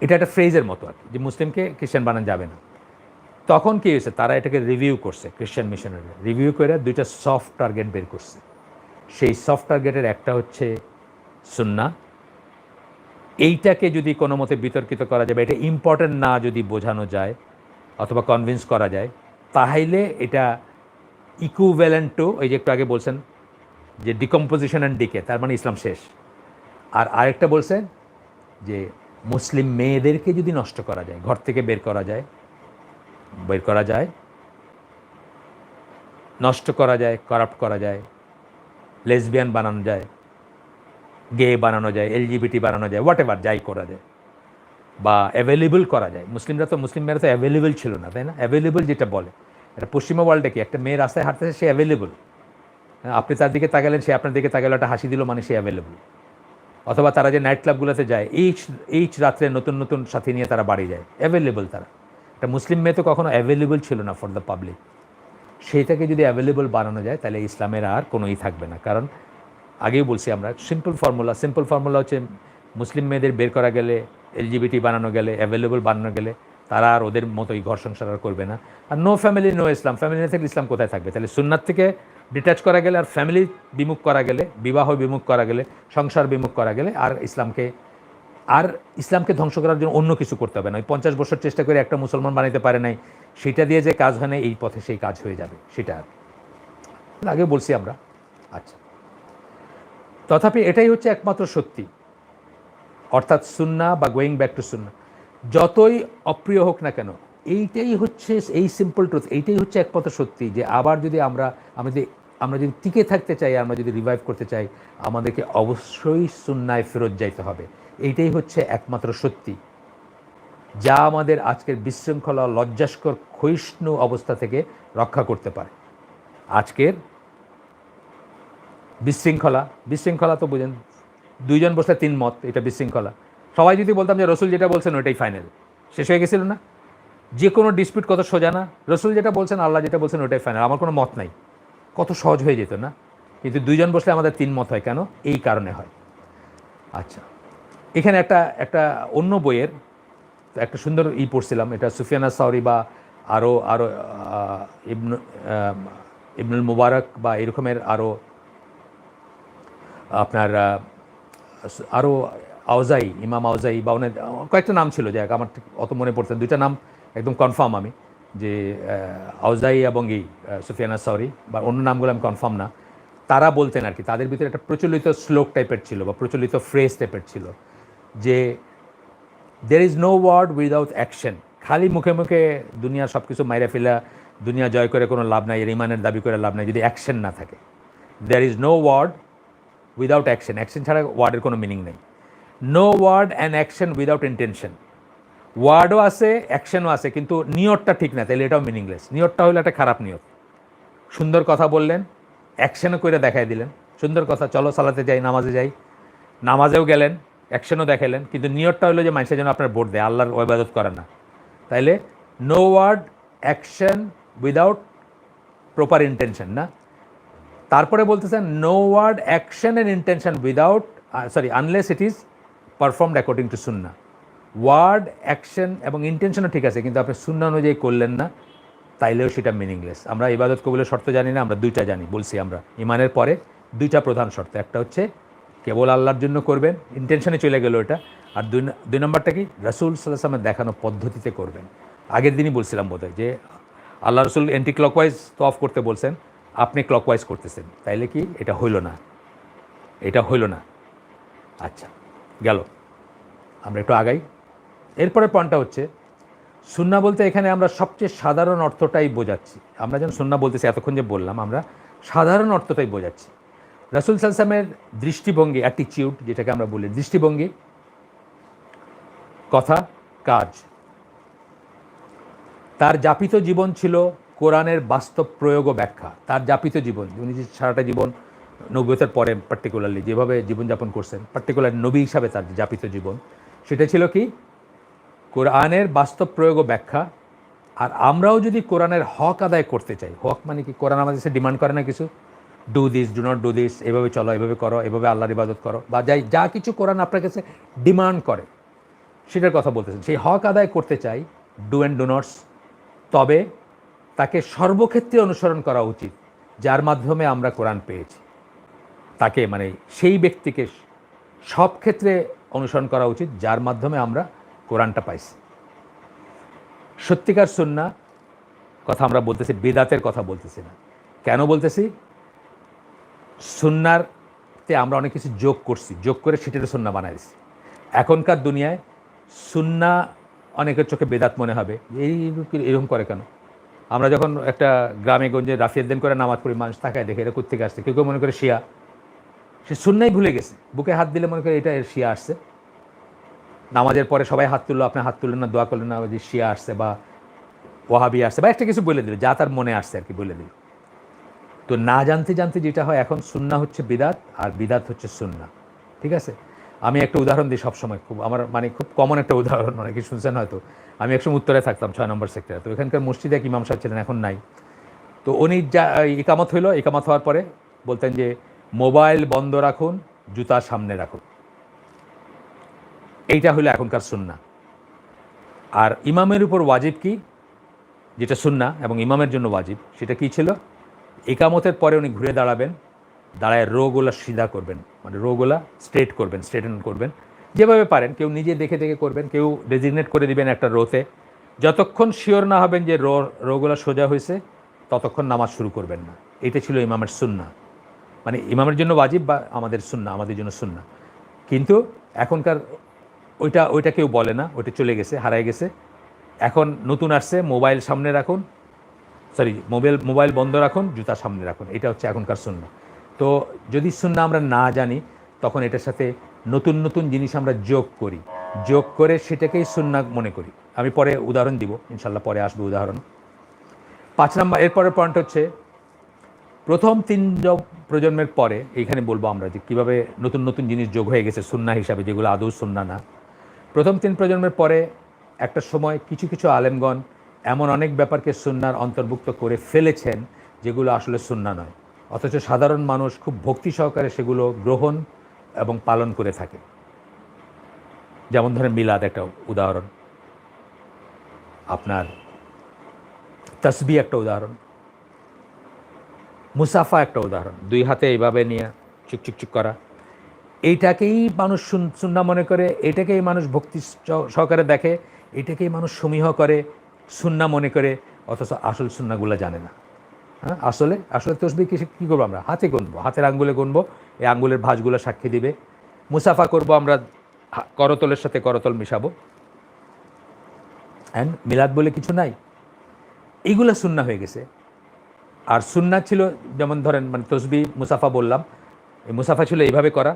এটা একটা ফ্রেজের মতো আর কি, যে মুসলিমকে খ্রিশ্চান বানানো যাবে না। তখন কী হয়েছে, তারা এটাকে রিভিউ করছে, খ্রিশ্চান মিশনারি রিভিউ করে দুইটা সফট টার্গেট বের করছে। সেই সফট টার্গেটের একটা হচ্ছে সুন্নাহ। এইটাকে যদি কোনো মতে বিতর্কিত করা যাবে, এটা ইম্পর্ট্যান্ট না যদি বোঝানো যায় অথবা কনভিন্স করা যায়, তাহলে এটা ইকুইভ্যালেন্ট টু, এই যে একটু আগে বলছেন যে ডিকম্পোজিশন অ্যান্ড ডিকে, তার মানে ইসলাম শেষ। আর আরেকটা বলছেন যে মুসলিম মেয়েদেরকে যদি নষ্ট করা যায়, ঘর থেকে বের করা যায়, নষ্ট করা যায়, কারাপ্ট করা যায়, লেসবিয়ান বানানো যায়, গে বানানো যায়, এলজিবিটি বানানো যায়, হোয়াট এভার, যাই করা যায়, বা অ্যাভেলেবল করা যায়। মুসলিম মেয়েরা তো অ্যাভেলেবল ছিল না, তাই না? অ্যাভেলেবল যেটা বলে, এটা পশ্চিমা ওয়ার্ল্ডে কি, একটা মেয়ে রাস্তায় হাঁটতেছে, সে অ্যাভেলেবল। আপনি তার দিকে তাকালেন, সে আপনার দিকে তাকালে একটা হাসি দিল, মানে সে অ্যাভেলেবল। অথবা তারা যে নাইট ক্লাবগুলোতে যায়, এইচ রাত্রে নতুন নতুন সাথী নিয়ে তারা বাড়ি যায়, অ্যাভেলেবল তারা। একটা মুসলিম মেয়ে তো কখনো অ্যাভেলেবল ছিল না ফর দ্য পাবলিক। সেইটাকে যদি অ্যাভেলেবল বানানো যায়, তাহলে ইসলামের আর কোনোই থাকবে না। কারণ আগেই বলছি আমরা, সিম্পল ফর্মুলা হচ্ছে, মুসলিম মেয়েদের বের করা গেলে, এলজিবিটি বানানো গেলে, অ্যাভেলেবল বানানো গেলে, তারা আর ওদের মতোই ঘর সংসার আর করবে না। আর নো ফ্যামিলি নো ইসলাম, ফ্যামিলি না থাকলে ইসলাম কোথায় থাকবে? তাহলে সুন্নাত থেকে ডিট্যাচ করা গেলে, আর ফ্যামিলি বিমুখ করা গেলে, বিবাহ বিমুখ করা গেলে, সংসার বিমুখ করা গেলে, আর ইসলামকে ধ্বংস করার জন্য অন্য কিছু করতে হবে না। ওই 50 বছর চেষ্টা করে একটা মুসলমান বানাইতে পারে নাই, সেটা দিয়ে যে কাজ হয় না, এই পথে সেই কাজ হয়ে যাবে, সেটা আগে বলছি আমরা। আচ্ছা, তথাপি এটাই হচ্ছে একমাত্র সত্যি, অর্থাৎ সুন্নাহ বা গোয়িং ব্যাক টু সুন্নাহ, যতই অপ্রিয় হোক না কেন, এইটাই হচ্ছে এই সিম্পল ট্রুথ, এইটাই হচ্ছে একমাত্র সত্যি। যে আবার যদি আমরা যদি টিকে থাকতে চাই, আমরা যদি রিভাইভ করতে চাই, আমাদেরকে অবশ্যই সুন্নায় ফেরত যাইতে হবে। এইটাই হচ্ছে একমাত্র সত্যি, যা আমাদের আজকের বিশৃঙ্খলা, লজ্জাস্কর, ক্ষয়িষ্ণু অবস্থা থেকে রক্ষা করতে পারে। আজকের বিশৃঙ্খলা তো বুঝেন, দুইজন বসলে তিন মত, এটা বিশৃঙ্খলা। সবাই যদি বলতাম যে রসুল যেটা বলছেন ওইটাই ফাইনাল, শেষ হয়ে গেছিল না? যে কোনো ডিসপিউট কত সোজা না? রসুল যেটা বলছেন, আল্লাহ যেটা বলছেন ওইটাই ফাইনাল, আমার কোনো মত নাই, কত সহজ হয়ে যেত না? কিন্তু দুইজন বসলে আমাদের তিন মত হয়, কেন? এই কারণে হয়। আচ্ছা, এখানে একটা অন্য বইয়ের একটা সুন্দর পড়ছিলাম, এটা সুফিয়ান আস-সাওরি বা আরও ইবনুল মুবারক বা এরকমের আরও আপনার আরও ইমাম আউজাই বা অনেক কয়েকটা নাম ছিল, যাই আমার ঠিক অত মনে পড়ছে, দুইটা নাম একদম কনফার্ম আমি, যে আউজাই এবং সুফিয়ান আস-সাওরি, বা অন্য নামগুলো আমি কনফার্ম না। তারা বলতেন আর কি, তাদের ভিতরে একটা প্রচলিত শ্লোক টাইপের ছিল বা প্রচলিত ফ্রেজ টাইপের ছিল, যে there is no word without action. খালি মুখে মুখে দুনিয়া সব কিছু মাইরা ফেলা, দুনিয়া জয় করে কোনো লাভ নাই, ইমানের দাবি করে লাভ নাই যদি অ্যাকশন না থাকে। There is no word without action, action ছাড়া ওয়ার্ডের কোনো মিনিং নেই। No word and action without intention, ওয়ার্ডও আছে, অ্যাকশনও আছে, কিন্তু নিয়তটা ঠিক না, তাহলে এটাও মিনিংলেস। নিয়তটা হলো একটা খারাপ নিয়ত। সুন্দর কথা বললেন, অ্যাকশনও করে দেখাই দিলেন, সুন্দর কথা, চলো সালাতে যাই, নামাজে যাই, নামাজেও গেলেন, অ্যাকশনও দেখাইলেন, কিন্তু নিয়তটা হলো যে মানুষের জন্য আপনার ভোট দেয়, আল্লাহর ইবাদত করে না। তাইলে no word action without proper intention না। তারপরে বলতেছেন no word action and intention without unless it is performed according to সুন্নাহ। ওয়ার্ড, অ্যাকশন এবং ইন্টেনশনও ঠিক আছে, কিন্তু আপনি সুন্নাহ অনুযায়ী করলেন না, তাইলেও সেটা মিনিংলেস। আমরা ইবাদত কবুলের শর্ত জানি না, আমরা দুইটা জানি, বলছি আমরা ইমানের পরে দুইটা প্রধান শর্ত, একটা হচ্ছে কেবল আল্লাহর জন্য করবেন, ইন্টেনশনে চলে গেল এটা, আর দুই নম্বরটা কি, রাসূল সাল্লাল্লাহু আলাইহি ওয়াসাল্লামের দেখানো পদ্ধতিতে করবেন। আগের দিনই বলছিলাম বোধহয়, যে আল্লাহ রসুল অ্যান্টি ক্লকওয়াইজ তওয়াফ করতে বলছেন, আপনি ক্লকওয়াইজ করতেছেন, তাইলে কি এটা হইল না? আচ্ছা, গেল, আমরা একটু আগাই। এরপরে পয়েন্টটা হচ্ছে, সুন্নাহ বলতে এখানে আমরা সবচেয়ে সাধারণ অর্থটাই বোঝাচ্ছি। আমরা যেন সুন্নাহ বলতেছি, এতক্ষণ যে বললাম, আমরা সাধারণ অর্থটাই বোঝাচ্ছি। রাসূল সাল্লাল্লাহু আলাইহি ওয়াসাল্লামের দৃষ্টিভঙ্গি, অ্যাটিটিউড যেটাকে আমরা বলি, দৃষ্টিভঙ্গি, কথা, কাজ, তার যাপিত জীবন ছিল কোরআনের বাস্তব প্রয়োগ ও ব্যাখ্যা। তার যাপিত জীবন, উনি যে সারাটা জীবন নবুয়তের পরে পার্টিকুলারলি যেভাবে জীবনযাপন করছেন, পার্টিকুলার নবী হিসাবে তার যাপিত জীবন, সেটা ছিল কি কোরআনের বাস্তব প্রয়োগ ও ব্যাখ্যা। আর আমরাও যদি কোরআনের হক আদায় করতে চাই, হক মানে কি, কোরআন আমাদের কাছে ডিমান্ড করে না কিছু, do this, do not do this, এভাবে চলো, এভাবে করো, এভাবে আল্লাহর ইবাদত করো, বা যা কিছু কোরআন আপনার কাছে ডিমান্ড করে সেটার কথা বলতেছেন। সেই হক আদায় করতে চাই, ডু অ্যান্ড ডু নটস, তবে তাকে সর্বক্ষেত্রে অনুসরণ করা উচিত যার মাধ্যমে আমরা কোরআন পেয়েছি। তাকে মানে সেই ব্যক্তিকে সব ক্ষেত্রে অনুসরণ করা উচিত যার মাধ্যমে আমরা কোরআনটা পাইছি। সত্যিকার সুন্নাহ কথা আমরা বলতেছি, বিদাতের কথা বলতেছি না। কেন বলতেছি? সুন্নাহতে আমরা অনেক কিছু যোগ করছি, যোগ করে সেটারও সুন্নাহ বানাই দিচ্ছি। এখনকার দুনিয়ায় সুন্নাহ অনেকের চোখে বেদাত মনে হবে, এরকম করে কেন? আমরা যখন একটা গ্রামে গঞ্জে রাফিয়াদ্দিন করে নামাজ পড়ি, মানুষ তাকায় দেখে এটা কোত্থেকে আসছে, কেউ কেউ মনে করে শিয়া, সে সুন্নাহই ভুলে গেছে, বুকে হাত দিলে মনে করে এটা এর শিয়া আসছে। নামাজের পরে সবাই হাত তুললো, আপনি হাত তুললেন না, দোয়া করলেন না, যে শিয়া আসছে বা ওয়াহাবি আসছে বা একটা কিছু বলে দিল, যা তার মনে আসছে আর কি বলে দিল। তো না জানতে জানতে যেটা হয়, এখন সুন্নাহ হচ্ছে বিদাত আর বিদাত হচ্ছে সুন্নাহ। ঠিক আছে, আমি একটা উদাহরণ দিই সবসময়, খুব আমার মানে খুব কমন একটা উদাহরণ, অনেকে শুনছেন হয়তো। আমি একসময় উত্তরে থাকতাম 6 নম্বর সেক্টরে, তো এখানকার মসজিদে এক ইমাম সাহেব ছিলেন, এখন নাই। তো উনি যা ইকামত হইলো, ইকামত হওয়ার পরে বলতেন যে মোবাইল বন্ধ রাখুন, জুতা সামনে রাখুন। এইটা হলো এখনকার সুন্নাহ। আর ইমামের উপর ওয়াজিব কি, যেটা সুন্নাহ এবং ইমামের জন্য ওয়াজিব, সেটা কি ছিল? ইকামতের পরে উনি ঘুরে দাঁড়াবেন, দাঁড়ায় রোগুলা সিধা করবেন, মানে রোগুলা স্ট্রেট করবেন, স্ট্রেটেন করবেন যেভাবে পারেন। কেউ নিজে দেখে দেখে করবেন, কেউ ডেজিগনেট করে দিবেন একটা রোতে। যতক্ষণ শিওর না হবেন যে রোগুলা সোজা হয়েছে, ততক্ষণ নামাজ শুরু করবেন না। এটা ছিল ইমামের সুন্নাহ, মানে ইমামের জন্য ওয়াজিব বা আমাদের সুন্নাহ, আমাদের জন্য সুন্নাহ। কিন্তু এখনকার ওইটা কেউ বলে না, ওইটা চলে গেছে, হারায় গেছে। এখন নতুন আসছে, মোবাইল সামনে রাখুন, মোবাইল বন্ধ রাখুন, জুতা সামনে রাখুন। এটা হচ্ছে এখনকার সুন্নাহ। তো যদি সুন্নাহ আমরা না জানি, তখন এটার সাথে নতুন নতুন জিনিস আমরা যোগ করি, যোগ করে সেটাকেই সুন্নাহ মনে করি। আমি পরে উদাহরণ দিব, ইনশাল্লাহ পরে আসবে উদাহরণ। 5 নম্বর এরপরের পয়েন্ট হচ্ছে, প্রথম 3 প্রজন্মের পরে এইখানে বলবো আমরা যে কীভাবে নতুন নতুন জিনিস যোগ হয়ে গেছে সুন্নাহ হিসাবে, যেগুলো আদৌ সুন্নাহ না। প্রথম 3 প্রজন্মের পরে একটা সময় কিছু কিছু আলেমগণ এমন অনেক ব্যাপারকে সুন্নাহর অন্তর্ভুক্ত করে ফেলেছেন যেগুলো আসলে সুন্নাহ নয়, অথচ সাধারণ মানুষ খুব ভক্তি সহকারে সেগুলো গ্রহণ এবং পালন করে থাকে। যেমন ধরেন মিলাদ একটা উদাহরণ, আপনার তাসবিহ একটা উদাহরণ, মুসাফা একটা উদাহরণ, 2 হাতে এইভাবে নিয়ে চুকচুকচুক করা। এইটাকেই মানুষ সুন্নাহ মনে করে, এটাকেই মানুষ ভক্তি সহকারে দেখে, এটাকেই মানুষ সমীহ করে, সুন্নাহ মনে করে, অথচ আসল সুন্নাহগুলো জানে না। হ্যাঁ, আসলে তসবিহ কী করবো আমরা? হাতে গুনবো, হাতের আঙ্গুলে গুনবো, এই আঙ্গুলের ভাঁজগুলো সাক্ষী দিবে। মুসাফা করবো আমরা, করতলের সাথে করতল মিশাবো। অ্যান্ড মিলাদ বলে কিছু নাই, এইগুলো সুন্নাহ হয়ে গেছে। আর সুন্নাহ ছিল যেমন ধরেন, মানে তসবিহ মুসাফা বললাম, এই মুসাফা ছিল এইভাবে করা,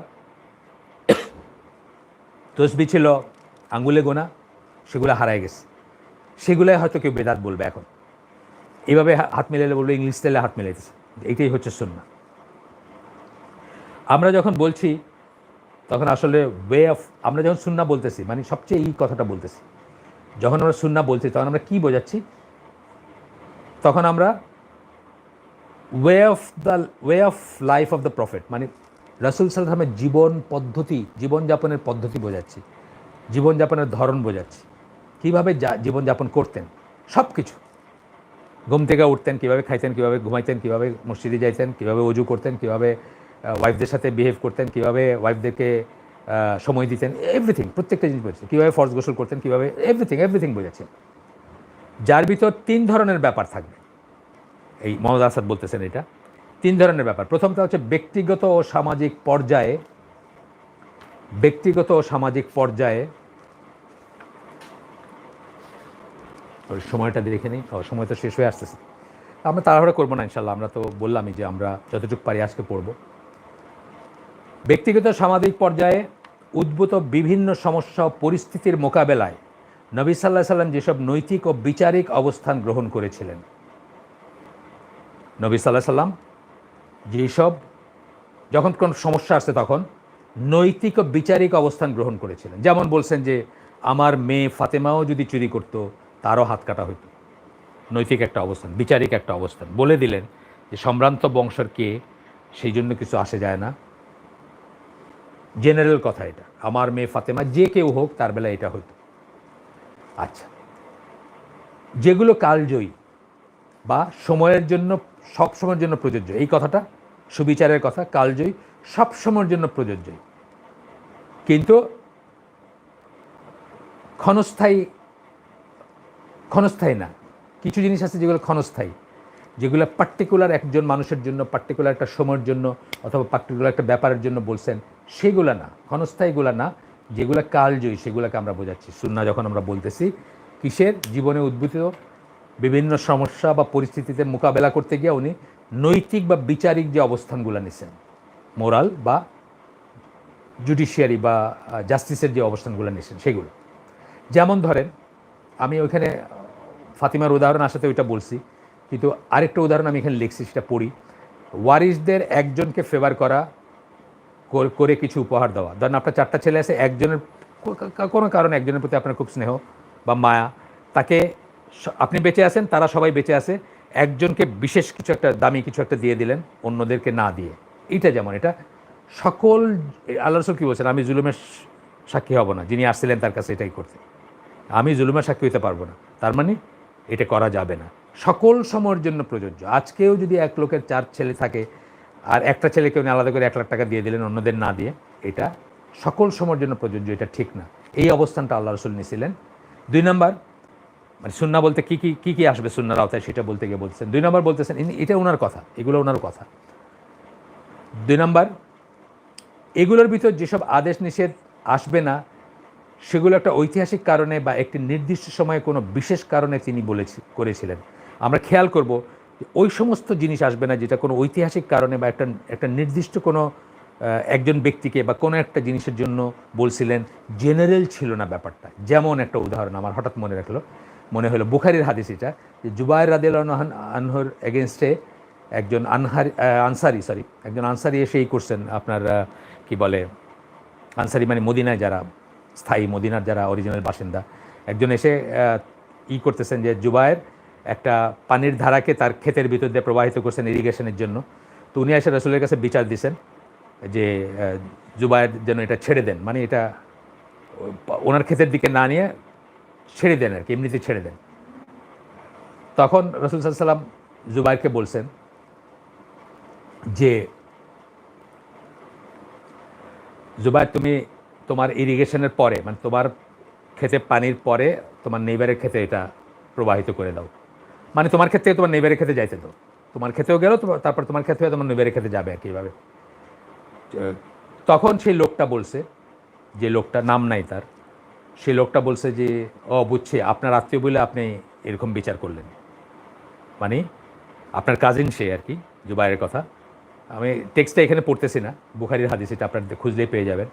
তসবিহ ছিল আঙ্গুলে গোনা, সেগুলো হারায় গেছে। সেগুলোই হয়তো কেউ বেদাত বলবে এখন, এইভাবে হাত মিলাইলে বলবে ইংলিশ স্টাইলে হাত মিলাইতেছে, এইটাই হচ্ছে সুন্নাহ। আমরা যখন বলছি তখন আসলে আমরা যখন সুন্নাহ বলতেছি, মানে সবচেয়ে এই কথাটা বলতেছি, যখন আমরা সুন্নাহ বলছি তখন আমরা কি বোঝাচ্ছি? তখন আমরা way of life of the prophet, মানে রাসূল সাল্লাল্লাহু আলাইহি ওয়াসাল্লামের জীবনযাপনের পদ্ধতি বোঝাচ্ছি, জীবনযাপনের ধরন বোঝাচ্ছি, কীভাবে জীবনযাপন করতেন, সব কিছু। ঘুম থেকে উঠতেন, কীভাবে খাইতেন, কীভাবে ঘুমাইতেন, কীভাবে মসজিদে যাইতেন, কীভাবে ওযু করতেন, কীভাবে ওয়াইফদের সাথে বিহেভ করতেন, কীভাবে ওয়াইফদেরকে সময় দিতেন, এভরিথিং, প্রত্যেকটা জিনিস বোঝাচ্ছি। কীভাবে ফরজ গোসল করতেন, কীভাবে এভরিথিং বোঝাচ্ছেন। যার ভিতর 3 ধরনের ব্যাপার থাকবে, এই মোহাম্মদ আসাদ বলতেছেন এটা 3 ধরনের ব্যাপার। প্রথমটা হচ্ছে ব্যক্তিগত ও সামাজিক পর্যায়ে সময়টা দেখে নিই, সময় তো শেষ হয়ে আসতেছে, আমরা তাড়াহুড়া করবো না ইনশাল্লাহ। আমরা তো বললামই যে আমরা যতটুকু পারি আজকে পড়ব। ব্যক্তিগত সামাজিক পর্যায়ে উদ্ভূত বিভিন্ন সমস্যা ও পরিস্থিতির মোকাবেলায় নবী সাল্লাল্লাহু আলাইহি সাল্লাম যেসব নৈতিক ও বিচারিক অবস্থান গ্রহণ করেছিলেন, নবী সাল্লাল্লাহু আলাইহি সাল্লাম যেসব যখন কোনো সমস্যা আসছে তখন নৈতিক ও বিচারিক অবস্থান গ্রহণ করেছিলেন। যেমন বলছেন যে আমার মেয়ে ফাতেমাও যদি চুরি করতো তারও হাত কাটা হইতো। নৈতিক একটা অবস্থান, বিচারিক একটা অবস্থান বলে দিলেন যে সম্ভ্রান্ত বংশের কে, সেই জন্য কিছু আসে যায় না, জেনারেল কথা এটা, আমার মেয়ে ফাতেমা যে কেউ হোক তার বেলায় এটা হইতো। আচ্ছা, যেগুলো কালজয়ী বা সময়ের জন্য, সব সময়ের জন্য প্রযোজ্য, এই কথাটা সুবিচারের কথা, কালজয়ী, সব সময়ের জন্য প্রযোজ্য, কিন্তু ক্ষণস্থায়ী ক্ষণস্থায়ী না। কিছু জিনিস আছে যেগুলো ক্ষণস্থায়ী, যেগুলো পার্টিকুলার একজন মানুষের জন্য, পার্টিকুলার একটা সময়ের জন্য, অথবা পার্টিকুলার একটা ব্যাপারের জন্য বলছেন, সেগুলো না, ক্ষণস্থায়ীগুলো না, যেগুলো কালজয়ী সেগুলোকে আমরা বোঝাচ্ছি। সুন্নাহ যখন আমরা বলতেছি, কিসের? জীবনে উদ্ভূত বিভিন্ন সমস্যা বা পরিস্থিতিতে মোকাবেলা করতে গিয়ে উনি নৈতিক বা বিচারিক যে অবস্থানগুলো নিছেন, মোরাল বা জুডিশিয়ারি বা জাস্টিসের যে অবস্থানগুলো নিছেন সেগুলো। যেমন ধরেন, আমি ওইখানে ফাতিমার উদাহরণ আসাতে ওইটা বলছি, কিন্তু আরেকটা উদাহরণ আমি এখানে লিখছি, সেটা পড়ি। ওয়ারিসদের একজনকে ফেভার করা, করে কিছু উপহার দেওয়া। ধরেন আপনার 4টা ছেলে আছে, একজনের কোনো কারণে একজনের প্রতি আপনার খুব স্নেহ বা মায়া, তাকে, আপনি বেঁচে আছেন, তারা সবাই বেঁচে আছে, একজনকে বিশেষ কিছু একটা দামি কিছু একটা দিয়ে দিলেন অন্যদেরকে না দিয়ে। এটা যেমন, এটা সকল, আল্লাহ রসুল কী বলছেন, আমি জুলুমের সাক্ষী হব না, যিনি আসছিলেন তার কাছে এটাই করতে, আমি জুলুমের সাক্ষী হতে পারবো না, তার মানে এটা করা যাবে না, সকল সময়ের জন্য প্রযোজ্য। আজকেও যদি এক লোকের 4 ছেলে থাকে আর একটা ছেলেকে উনি আলাদা করে 1 লাখ টাকা দিয়ে দিলেন অন্যদের না দিয়ে, এটা সকল সময়ের জন্য প্রযোজ্য, এটা ঠিক না। এই অবস্থানটা আল্লাহ রসুল নিয়েছিলেন। 2 নম্বর, মানে সুন্নাহ বলতে কী কী কী কী আসবে সুন্নাহর আওতায় সেটা বলতে গিয়ে বলছেন। 2 নম্বর বলতেছেন, এটা ওনার কথা, এগুলো ওনার কথা। 2 নম্বর, এগুলোর ভিতর যেসব আদেশ নিষেধ আসবে না, সেগুলো একটা ঐতিহাসিক কারণে বা একটি নির্দিষ্ট সময়ে কোনো বিশেষ কারণে তিনি করেছিলেন। আমরা খেয়াল করব যে ওই সমস্ত জিনিস আসবে না যেটা কোনো ঐতিহাসিক কারণে বা একটা নির্দিষ্ট কোনো একজন ব্যক্তিকে বা কোনো একটা জিনিসের জন্য বলছিলেন, জেনারেল ছিল না ব্যাপারটা। যেমন একটা উদাহরণ আমার হঠাৎ মনে হলো বুখারীর হাদিস, এটা যে জুবায়ের রাদিয়াল্লাহু আনহুর এগেনস্টে একজন একজন আনসারি এসেই করছেন আপনার কি বলে, আনসারি মানে মদিনায় যারা স্থায়ী, মদিনার যারা অরিজিনাল বাসিন্দা, একজন এসে করতেছেন যে জুবায়ের একটা পানির ধারাকে তার ক্ষেতের ভিতর দিয়ে প্রবাহিত করছেন ইরিগেশনের জন্য। তো উনি এসে রাসূলের কাছে বিচার দিচ্ছেন যে জুবায়ের যেন এটা ছেড়ে দেন, মানে এটা ওনার ক্ষেতের দিকে না নিয়ে ছেড়ে দেন আর কি, এমনিতে ছেড়ে দেন। তখন রাসূল সাল্লাল্লাহু আলাইহি ওয়াসাল্লাম জুবায়েরকে বলছেন যে জুবায়ের, তুমি তোমার ইরিগেশনের পরে, মানে তোমার ক্ষেতে পানির পরে তোমার নেইবারের ক্ষেতে এটা প্রবাহিত করে দাও, মানে তোমার ক্ষেত থেকে তোমার নেইবারের ক্ষেতে যাইতে দাও, তোমার ক্ষেতেও গেল, তারপর তোমার ক্ষেত হয়ে তোমার নেইবারের ক্ষেতে যাবে আর কি, এইভাবে। তখন সেই লোকটা বলছে, যে লোকটা নাম নাই তার, সেই লোকটা বলছে যে বুঝছি, আপনার আত্মীয় বলে আপনি এরকম বিচার করলেন, মানে আপনার কাজিন সে আর কি, জুবায়ের কথা। আমি টেক্সটটা এখানে পড়তেছি না, বুখারীর হাদিস, এটা আপনার খুঁজলেই পেয়ে যাবেন,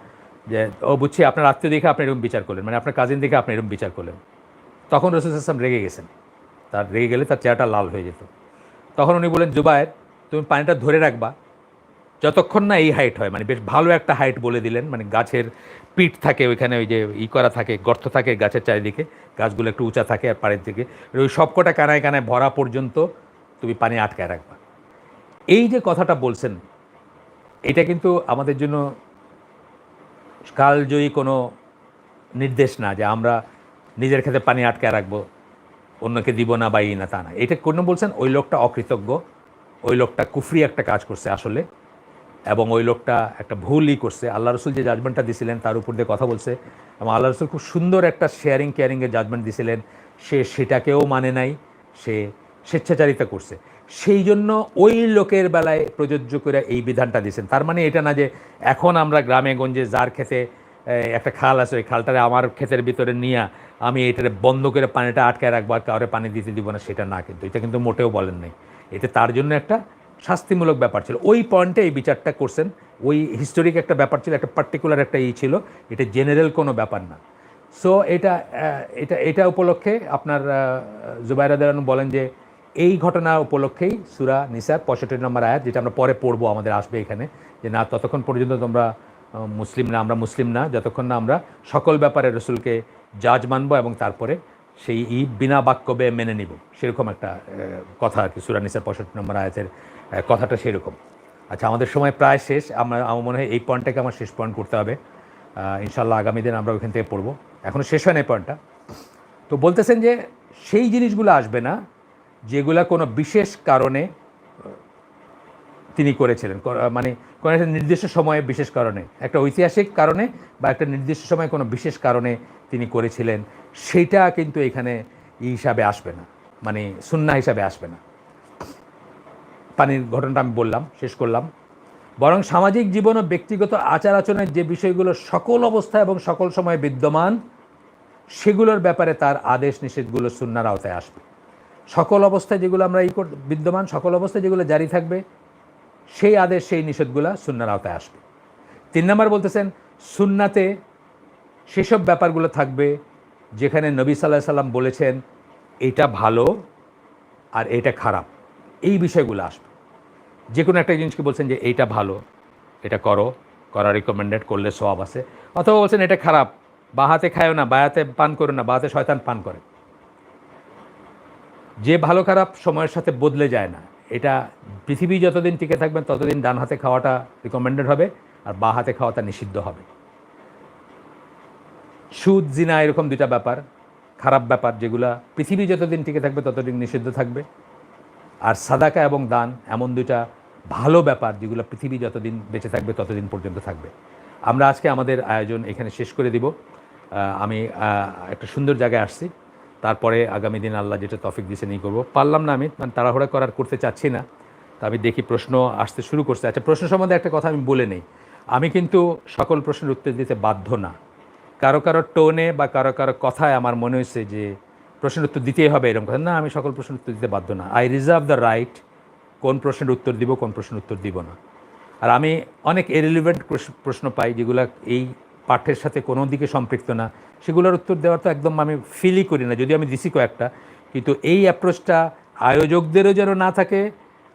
যে বুঝছি আপনার আত্মীয় দেখে আপনি এরকম বিচার করলেন, মানে আপনার কাজিন দেখে আপনি এরকম বিচার করলেন। তখন রাসূল সাল্লাল্লাহু আলাইহি ওয়াসাল্লাম রেগে গেছেন, তার রেগে গেলে তার চেহারাটা লাল হয়ে যেত। তখন উনি বলেন, জুবায়ের, তুমি পানিটা ধরে রাখবা যতক্ষণ না এই হাইট হয়, মানে বেশ ভালো একটা হাইট বলে দিলেন, মানে গাছের পিঠ থাকে ওইখানে, ওই যে করা থাকে, গর্ত থাকে গাছের চারিদিকে, গাছগুলো একটু উঁচা থাকে আর পাড়ের দিকে, ওই সবকটা কানায় কানায় ভরা পর্যন্ত তুমি পানি আটকায় রাখবা। এই যে কথাটা বলছেন, এটা কিন্তু আমাদের জন্য কালজয়ী কোনো নির্দেশ না যে আমরা নিজের ক্ষেত্রে পানি আটকায় রাখবো, অন্যকে দিব না বা না, তা না। এটা কোনো বলছেন ওই লোকটা অকৃতজ্ঞ, ওই লোকটা কুফরি একটা কাজ করছে আসলে, এবং ওই লোকটা একটা ভুলই করছে। আল্লাহ রসুল যে জাজমেন্টটা দিছিলেন তার উপর দিয়ে কথা বলছে, এবং আল্লাহ রসুল খুব সুন্দর একটা কেয়ারিংয়ের জাজমেন্ট দিছিলেন, সে সেটাকেও মানে নাই, সে স্বেচ্ছাচারিতা করছে। সেই জন্য ওই লোকের বেলায় প্রযোজ্য করে এই বিধানটা দিয়েছেন। তার মানে এটা না যে এখন আমরা গ্রামে গঞ্জে যার ক্ষেতে একটা খাল আছে, ওই খালটারে আমার ক্ষেতের ভিতরে নিয়ে আমি এটারে বন্ধ করে পানিটা আটকায় রাখবো আর কাউরে পানি দিতে দিব না, সেটা না, কিন্তু এটা কিন্তু মোটেও বলেন নাই। এটা তার জন্য একটা শাস্তিমূলক ব্যাপার ছিল, ওই পয়েন্টে এই বিচারটা করছেন। ওই হিস্টোরিক একটা ব্যাপার ছিল, একটা পার্টিকুলার একটা ছিল, এটা জেনারেল কোনো ব্যাপার না। সো এটা এটা এটা উপলক্ষে আপনার জুবায়ের রাদিয়াল্লাহু আনহু বলেন যে এই ঘটনা উপলক্ষেই সূরা নিসার 65 নম্বর আয়াত, যেটা আমরা পরে পড়বো, আমাদের আসবে এখানে, যে না ততক্ষণ পর্যন্ত তোমরা মুসলিম না, আমরা মুসলিম না যতক্ষণ না আমরা সকল ব্যাপারে রসুলকে জাজ মানবো এবং তারপরে সেই বিনা বাক্যবে মেনে নিব, সেরকম একটা কথা আর কি। সূরা নিসার 65 নম্বর আয়াতের কথাটা সেরকম। আচ্ছা, আমাদের সময় প্রায় শেষ। আমার মনে হয় এই পয়েন্টটাকে আমার শেষ পয়েন্ট করতে হবে। ইনশাল্লাহ আগামী দিন আমরা ওইখান থেকে পড়বো। এখনও শেষ হয় না এই পয়েন্টটা। তো বলতেছেন যে সেই জিনিসগুলো আসবে না যেগুলা কোনো বিশেষ কারণে তিনি করেছিলেন, মানে কোনো একটা নির্দিষ্ট সময়ে বিশেষ কারণে, একটা ঐতিহাসিক কারণে বা একটা নির্দিষ্ট সময়ে কোনো বিশেষ কারণে তিনি করেছিলেন, সেইটা কিন্তু এখানে হিসাবে আসবে না, মানে সুন্নাহ হিসাবে আসবে না। পানির ঘটনাটা আমি বললাম, শেষ করলাম। বরং সামাজিক জীবন ও ব্যক্তিগত আচার আচরণের যে বিষয়গুলো সকল অবস্থা এবং সকল সময়ে বিদ্যমান, সেগুলোর ব্যাপারে তার আদেশ নিষেধগুলো সুন্নাহর আওতায় আসবে। সকল অবস্থায় যেগুলো আমরা বিদ্যমান, সকল অবস্থায় যেগুলো জারি থাকবে, সেই আদেশ সেই নিষেধগুলো সুন্নাহর আওতায় আসবে। 3 নম্বর বলতেছেন, সুন্নাতে সেসব ব্যাপারগুলো থাকবে যেখানে নবী সাল্লাল্লাহু আলাইহি সাল্লাম বলেছেন এটা ভালো আর এটা খারাপ, এই বিষয়গুলো আসবে। যে কোনো একটা জিনিসকে বলছেন যে এইটা ভালো, এটা করা রিকমেন্ডেড, করলে সওয়াব আছে, অথবা বলছেন এটা খারাপ, বা হাতে খায়ও না, বা হাতে পান করো না, বা হাতে শয়তান পান করে। যে ভালো খারাপ সময়ের সাথে বদলে যায় না, এটা পৃথিবী যতদিন টিকে থাকবেন ততদিন ডান হাতে খাওয়াটা রিকমেন্ডেড হবে আর বা হাতে খাওয়াটা নিষিদ্ধ হবে। সুদ, জিনা, এরকম দুইটা ব্যাপার, খারাপ ব্যাপার, যেগুলা পৃথিবী যতদিন টিকে থাকবে ততদিন নিষিদ্ধ থাকবে। আর সাদাকা এবং দান, এমন দুইটা ভালো ব্যাপার যেগুলো পৃথিবী যতদিন বেঁচে থাকবে ততদিন পর্যন্ত থাকবে। আমরা আজকে আমাদের আয়োজন এখানে শেষ করে দিব। আমি একটা সুন্দর জায়গায় আসছি, তারপরে আগামী দিন আল্লাহ যেটা তৌফিক দিয়েছে নিয়ে করবো। পারলাম না, আমি মানে তাড়াহুড়া করতে চাচ্ছি না, তা আমি দেখি প্রশ্ন আসতে শুরু করছে। আচ্ছা, প্রশ্ন সম্বন্ধে একটা কথা আমি বলে নেই, আমি কিন্তু সকল প্রশ্নের উত্তর দিতে বাধ্য না। কারো কারো টোনে বা কারো কারো কথায় আমার মনে হয়েছে যে প্রশ্নের উত্তর দিতেই হবে এরকম কথা না, আমি সকল প্রশ্নের উত্তর দিতে বাধ্য না। আই রিজার্ভ দ্য রাইট কোন প্রশ্নের উত্তর দিব, কোন প্রশ্নের উত্তর দিব না। আর আমি অনেক ইররিলেভেন্ট প্রশ্ন পাই যেগুলো এই পাঠের সাথে কোনো দিকে সম্পৃক্ত না, সেগুলোর উত্তর দেওয়ার তো একদম আমি ফিলই করি না, যদিও আমি দিছি কয়েকটা। কিন্তু এই অ্যাপ্রোচটা আয়োজকদেরও যেন না থাকে,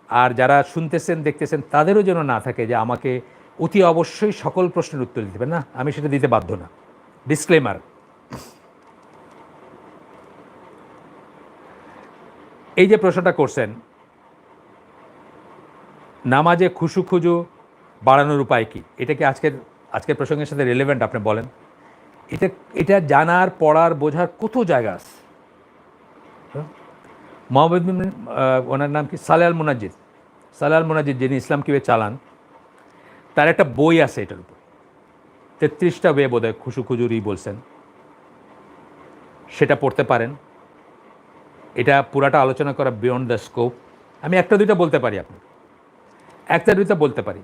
আর যারা শুনতেছেন দেখতেছেন তাদেরও যেন না থাকে যে আমাকে অতি অবশ্যই সকল প্রশ্নের উত্তর দিতে হবে, না, আমি সেটা দিতে বাধ্য না। ডিসক্লেমার। এই যে প্রশ্নটা করছেন, নামাজে খুশু খুজু বাড়ানোর উপায় কী, এটা কি আজকের প্রসঙ্গের সাথে রিলেভেন্ট? আপনি বলেন। এটা জানার, পড়ার, বোঝার কত জায়গা আছে। মোহাম্মদ ওনার নাম কি, সালেহ আল মুনাজ্জিদ, যিনি ইসলাম কিভাবে চালান, তার একটা বই আছে এটার উপর, 33টা ওয়ে বোধহয় খুশু খুজুরই বলছেন, সেটা পড়তে পারেন। এটা পুরাটা আলোচনা করা বিয়ন্ড দ্য স্কোপ। আমি একটা দুইটা বলতে পারি, বলতে পারি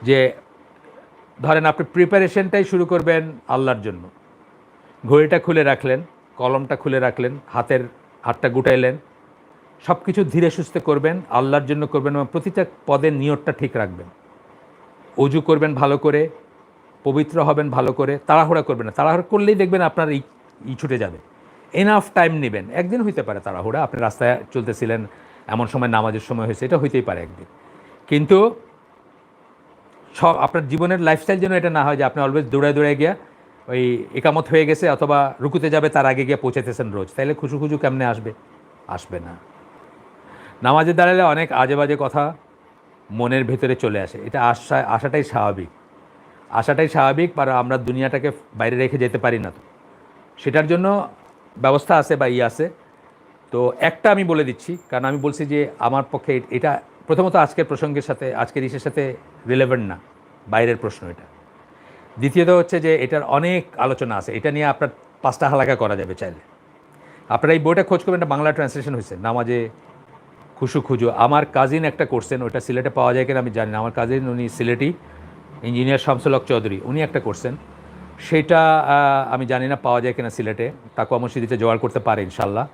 যে ধরেন আপনি প্রিপারেশনটাই শুরু করবেন আল্লাহর জন্য, ঘড়িটা খুলে রাখলেন, কলমটা খুলে রাখলেন, হাতটা গুটাইলেন, সব কিছু ধীরে সুস্থে করবেন, আল্লাহর জন্য করবেন এবং প্রতিটা পদের নিয়তটা ঠিক রাখবেন। অজু করবেন ভালো করে, পবিত্র হবেন ভালো করে, তাড়াহুড়া করবেন না। তাড়াহুড়া করলেই দেখবেন আপনার ছুটে যাবে। এনাফ টাইম নেবেন। একদিন হইতে পারে তাড়াহুড়া, আপনি রাস্তায় চলতেছিলেন, এমন সময় নামাজের সময় হয়েছে, এটা হইতেই পারে একদিন। কিন্তু আপনার জীবনের লাইফস্টাইল যেন এটা না হয় যে আপনি অলওয়েজ দৌড়ায় গিয়া ওই একামত হয়ে গেছে অথবা রুকুতে যাবে তার আগে গিয়ে পৌঁছাতেছেন রোজ, তাইলে খুশু কেমনে আসবে না। নামাজে দাঁড়ালে অনেক আজে বাজে কথা মনের ভেতরে চলে আসে, এটা আসাটাই স্বাভাবিক, আর আমরা দুনিয়াটাকে বাইরে রেখে যেতে পারি না, তো সেটার জন্য ব্যবস্থা আছে বা আছে। তো একটা আমি বলে দিচ্ছি, কারণ আমি বলছি যে আমার পক্ষে এটা প্রথমত আজকের প্রসঙ্গের সাথে, আজকের ইসের সাথে রিলেভেন্ট না, বাইরের প্রশ্ন এটা। দ্বিতীয়ত হচ্ছে যে এটার অনেক আলোচনা আছে, এটা নিয়ে আপনার 5টা হালাকা করা যাবে চাইলে। আপনারা এই বইটা খোঁজ করবেন, এটা বাংলা ট্রান্সলেশন হয়েছে, নামাজে খুশু খুজু। আমার কাজিন একটা করছেন, ওটা সিলেটে পাওয়া যায় কিনা আমি জানি না। আমার কাজিন, উনি সিলেটি ইঞ্জিনিয়ার, শামসুল হক চৌধুরী, উনি একটা করছেন, সেটা আমি জানি না পাওয়া যায় কিনা সিলেটে। তাকুয়া মসজিদে জোগাড় করতে পারে ইনশাল্লাহ।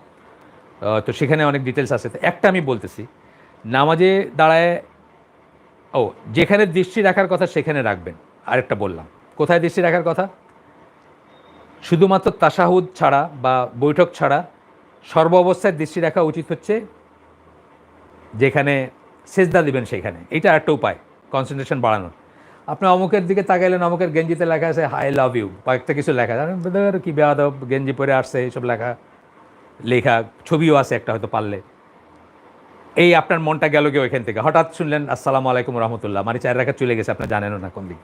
তো সেখানে অনেক ডিটেলস আছে। তো একটা আমি বলতেছি, নামাজে দাঁড়ায় যেখানে দৃষ্টি রাখার কথা সেখানে রাখবেন। আরেকটা বললাম, কোথায় দৃষ্টি রাখার কথা? শুধুমাত্র তাশাহুদ ছাড়া বা বৈঠক ছাড়া সর্ব অবস্থায় দৃষ্টি রাখা উচিত হচ্ছে যেখানে সেজদা দিবেন সেইখানে। এটা একটা উপায় কনসেন্ট্রেশন বাড়ানোর। আপনি অমুকের দিকে তাকাইলেন, অমুকের গেঞ্জিতে লেখা আছে আই লাভ ইউ বা একটা কিছু লেখা, কি বেয়াদব গেঞ্জি পরে আসছে এইসব লেখা ছবিও আছে একটা হয়তো পারলে। এই আপনার মনটা গেল গিয়ে ওইখান থেকে, হঠাৎ শুনলেন আসসালামু আলাইকুম রহমতুল্লাহ, মানে 4 রাকাত চলে গেছে, আপনার জানেনও না কোন দিকে।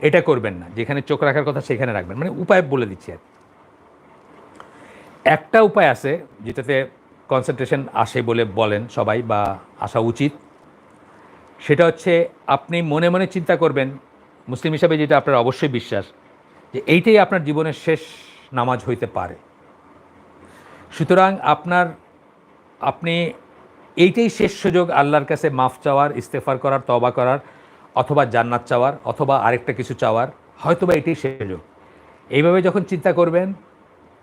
এটা করবেন না, যেখানে চোখ রাখার কথা সেখানে রাখবেন। মানে উপায় বলে দিচ্ছি আর। একটা উপায় আছে যেটাতে কনসেন্ট্রেশন আসে বলে বলেন সবাই, বা আসা উচিত। সেটা হচ্ছে আপনি মনে মনে চিন্তা করবেন, মুসলিম হিসাবে যেটা আপনার অবশ্যই বিশ্বাস, যে এইটাই আপনার জীবনের শেষ নামাজ হইতে পারে। সুতরাং আপনি এইটাই শেষ সুযোগ আল্লাহর কাছে মাফ চাওয়ার, ইস্তেগফার করার, তওবা করার, অথবা জান্নাত চাওয়ার, অথবা আরেকটা কিছু চাওয়ার, হয়তোবা এটাই শেষ সুযোগ। এইভাবে যখন চিন্তা করবেন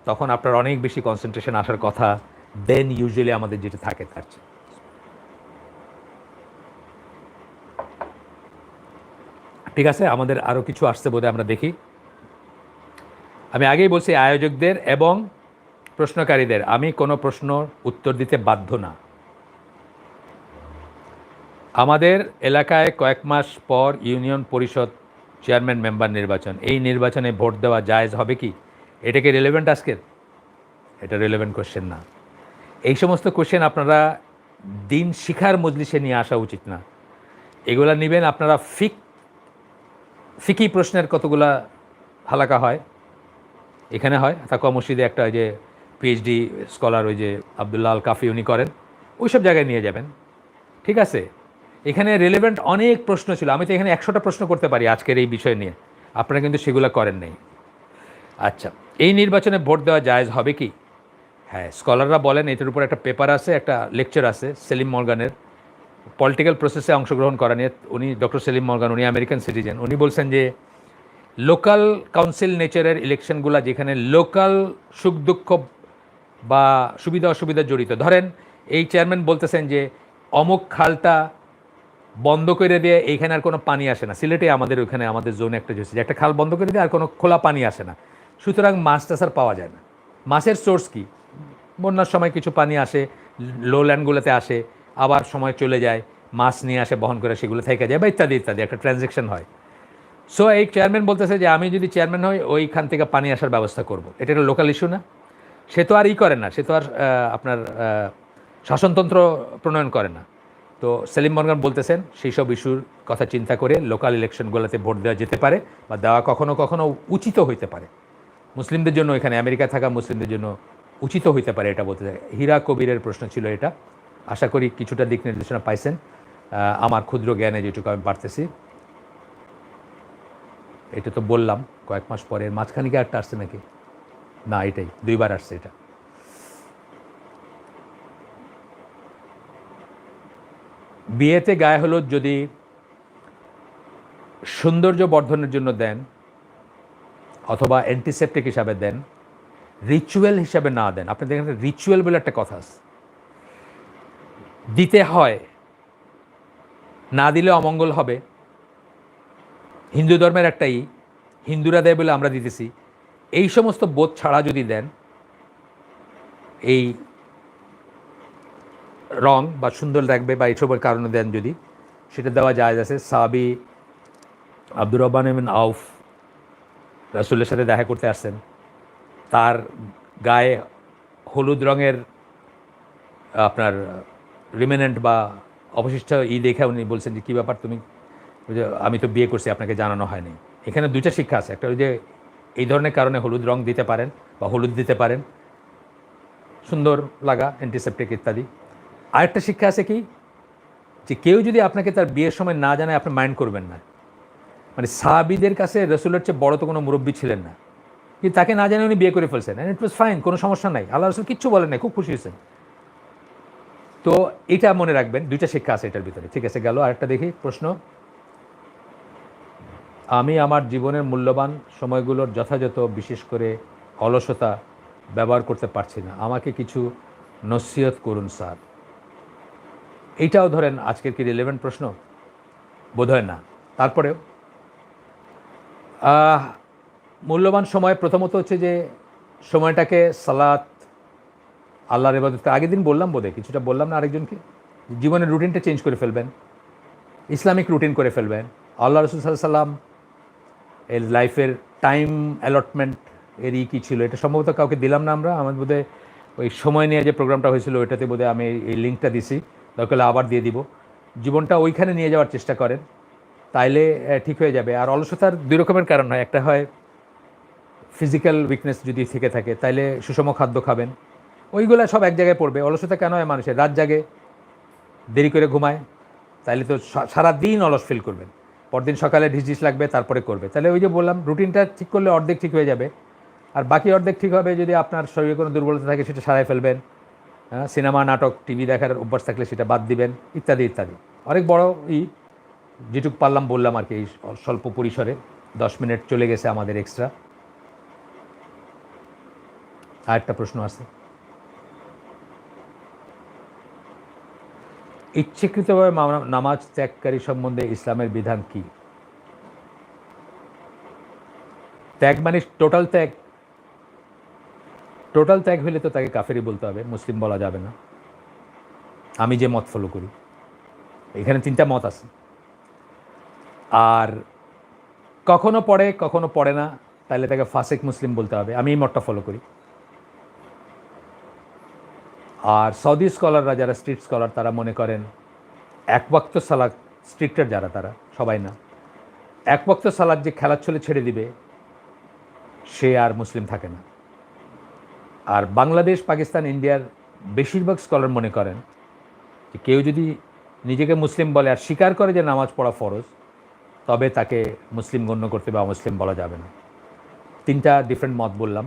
তখন আপনার অনেক বেশি কনসেন্ট্রেশন আসার কথা দেন ইউজুয়ালি আমাদের যেটা থাকে তার চেয়ে। ঠিক আছে, আমাদের আরও কিছু আসছে বোধহয়, আমরা দেখি। আমি আগেই বলছি আয়োজকদের এবং প্রশ্নকারীদের আমি কোনো প্রশ্ন উত্তর দিতে বাধ্য না। আমাদের এলাকায় কয়েক মাস পর ইউনিয়ন পরিষদ চেয়ারম্যান মেম্বার নির্বাচন, এই নির্বাচনে ভোট দেওয়া জায়েজ হবে কি? এটা কি রিলেভেন্ট আজকের? এটা রিলেভেন্ট কোশ্চেন না। এই সমস্ত কোশ্চেন আপনারা দিন শিখার মজলিসে নিয়ে আসা উচিত না। এগুলা নেবেন আপনারা ফিকি প্রশ্নের কতগুলা হালাকা হয়, এখানে হয় তাকওয়া মসজিদে একটা ওই যে পিএইচডি স্কলার ওই যে আবদুল্লাহ আল কাফি উনি করেন, ওই সব জায়গায় নিয়ে যাবেন। ঠিক আছে, এখানে রিলেভেন্ট অনেক প্রশ্ন ছিল, আমি তো এখানে 100টা প্রশ্ন করতে পারি আজকের এই বিষয় নিয়ে, আপনারা কিন্তু সেগুলো করেন নাই। আচ্ছা, এই নির্বাচনে ভোট দেওয়া জায়েজ হবে কি? হ্যাঁ, স্কলাররা বলেন, এটার উপর একটা পেপার আছে, একটা লেকচার আছে সেলিম মর্গানের, পলিটিক্যাল প্রসেসে অংশগ্রহণ করা নিয়ে। উনি ডক্টর সেলিম মর্গান, উনি আমেরিকান সিটিজেন। উনি বলছেন যে লোকাল কাউন্সিল নেচারের ইলেকশনগুলো যেখানে লোকাল সুখ দুঃখ বা সুবিধা অসুবিধা জড়িত, ধরেন এই চেয়ারম্যান বলতেছেন যে অমুক খালটা বন্ধ করে দিয়ে এইখানে আর কোনো পানি আসে না, সিলেটে আমাদের ওইখানে আমাদের জোনে একটা যে একটা খাল বন্ধ করে দিয়ে আর কোনো খোলা পানি আসে না, সুতরাং মাছ টাছ আর পাওয়া যায় না। মাছের সোর্স কি? বন্যার সময় কিছু পানি আসে, লো ল্যান্ডগুলোতে আসে, আবার সময় চলে যায়, মাছ নিয়ে আসে বহন করে, সেগুলো থেকে যায় বা ইত্যাদি ইত্যাদি, একটা ট্রানজ্যাকশন হয়। সো এই চেয়ারম্যান বলতেছে যে আমি যদি চেয়ারম্যান হই ওইখান থেকে পানি আসার ব্যবস্থা করব। এটা একটা লোকাল ইস্যু না? সে তো আর করে না, সে তো আর আপনার শাসনতন্ত্র প্রণয়ন করে না। তো সেলিম মর্গান বলতেছেন সেই সব ইস্যুর কথা চিন্তা করে লোকাল ইলেকশনগুলোতে ভোট দেওয়া যেতে পারে, বা দেওয়া কখনো কখনো উচিত হইতে পারে। মুসলিমদের জন্য, এখানে আমেরিকা থাকা মুসলিমদের জন্য উচিত হইতে পারে, এটা বলতে চাই। হীরা কবিরের প্রশ্ন ছিল এটা, আশা করি কিছুটা দিক নির্দেশনা পাইছেন আমার ক্ষুদ্র জ্ঞানে যেটুকু আমি পারতেছি। এটা তো বললাম কয়েক মাস পরের মাঝখানে কি একটা আসছে নাকি? না, এটাই 2বার আসছে এটা। বিয়েতে গায়ে হলুদ যদি সৌন্দর্য বর্ধনের জন্য দেন অথবা অ্যান্টিসেপ্টিক হিসাবে দেন, রিচুয়াল হিসাবে না দেন, আপনি দেখেন রিচুয়াল বলে একটা কথা আছে, দিতে হয়, না দিলে অমঙ্গল হবে। হিন্দু ধর্মের একটাই, হিন্দুরা দেয় বলে আমরা দিতেছি, এই সমস্ত বোধ ছাড়া যদি দেন, এই রং বা সুন্দর লাগবে বা এইসবের কারণে দেন যদি, সেটা দেওয়া জায়েজ আছে। সাহাবী আব্দুর রহমান ইবনে আউফ রাসূলের সাথে দেখা করতে আসছেন, তার গায়ে হলুদ রঙের আপনার রিমেনেন্ট বা অবশিষ্ট দেখে উনি বলছেন যে কী ব্যাপার তুমি, আমি তো বিয়ে করছি, আপনাকে জানানো হয়নি। এখানে 2টা শিক্ষা আছে, একটা ওই যে এই ধরনের কারণে হলুদ রং দিতে পারেন বা হলুদ দিতে পারেন, সুন্দর লাগা, অ্যান্টিসেপ্টিক ইত্যাদি। আরেকটা শিক্ষা আছে কি, যে কেউ যদি আপনাকে তার বিয়ের সময় না জানায় আপনি মাইন্ড করবেন না। মানে সাহাবীদের কাছে রসুলের চেয়ে বড় তো কোনো মুরব্বী ছিলেন না, কিন্তু তাকে না জানে উনি বিয়ে করে ফেলছেন, অ্যান্ড ইট ওয়াজ ফাইন, কোনো সমস্যা নাই, আল্লাহ রসুল কিচ্ছু বলেন নাই, খুব খুশি হয়েছেন। তো এটা মনে রাখবেন, 2টা শিক্ষা আছে এটার ভিতরে। ঠিক আছে, গেল। আরেকটা দেখি প্রশ্ন, আমি আমার জীবনের মূল্যবান সময়গুলোর যথাযথ, বিশেষ করে অলসতা ব্যবহার করতে পারছি না, আমাকে কিছু নসিহত করুন স্যার। এইটাও ধরেন আজকের কি রিলেভেন্ট প্রশ্ন? বোধহয় না, তারপরেও মূল্যবান সময় প্রথমত হচ্ছে যে সময়টাকে সালাত আল্লাহর ইবাদতকে আগের দিন বললাম বোধহয়, কিছুটা বললাম না আরেকজনকে, জীবনের রুটিনটা চেঞ্জ করে ফেলবেন, ইসলামিক রুটিন করে ফেলবেন। আল্লাহ রসুল সাল্লাম এর লাইফের টাইম অ্যালটমেন্ট এরই কী ছিল, এটা সম্ভবত কাউকে দিলাম না আমরা, আমার বোধহয় ওই সময় নিয়ে যে প্রোগ্রামটা হয়েছিল ওইটাতে বোধহয় আমি এই লিঙ্কটা দিছি, দরকার হলে আবার দিয়ে দিব। জীবনটা ওইখানে নিয়ে যাওয়ার চেষ্টা করেন, তাইলে ঠিক হয়ে যাবে। আর অলসতার দুই রকমের কারণ হয়, একটা হয় ফিজিক্যাল উইকনেস যদি থেকে থাকে, তাইলে সুষম খাদ্য খাবেন, ওইগুলো সব এক জায়গায় পড়বে। অলসতা কেন হয় মানুষের, রাত জাগে, দেরি করে ঘুমায়, তাইলে তো সারাদিন অলস ফিল করবেন, পরদিন সকালে ঢিস লাগবে, তারপরে করবে। তাহলে ওই যে বললাম রুটিনটা ঠিক করলে অর্ধেক ঠিক হয়ে যাবে, আর বাকি অর্ধেক ঠিক হবে যদি আপনার শরীরে কোনো দুর্বলতা থাকে সেটা সারাই ফেলবেন। সিনেমা নাটক টিভি দেখার অভ্যাস থাকলে সেটা বাদ দিবেন, ইত্যাদি ইত্যাদি। অনেক বড় যেটুকু পারলাম বললাম আর কি, এই স্বল্প পরিসরে 10 মিনিট চলে গেছে আমাদের এক্সট্রা। আর একটা প্রশ্ন আছে, ইচ্ছাকৃতভাবে নামাজ ত্যাগকারী সম্বন্ধে ইসলামের বিধান কি? ত্যাগ মানে টোটাল ত্যাগ? টোটাল ত্যাগ হলে তো তাকে কাফেরই বলতে হবে, মুসলিম বলা যাবে না। আমি যে মত ফলো করি, এখানে 3টা মত আছে, আর কখনো পড়ে কখনো পড়ে না, তাহলে তাকে ফাসেক মুসলিম বলতে হবে। আমি এই মতটা ফলো করি। আর সৌদি স্কলাররা যারা স্ট্রিট স্কলার, তারা মনে করেন এক ওয়াক্ত সালাত, স্ট্রিক্টার যারা তারা সবাই না, এক ওয়াক্ত সালাত যে খেলার ছলে ছেড়ে দিবে সে আর মুসলিম থাকে না। আর বাংলাদেশ, পাকিস্তান, ইন্ডিয়ার বেশিরভাগ স্কলার মনে করেন যে কেউ যদি নিজেকে মুসলিম বলে আর স্বীকার করে যে নামাজ পড়া ফরজ, তবে তাকে মুসলিম গণ্য করতে বা মুসলিম বলা যাবে না। 3টা ডিফারেন্ট মত বললাম,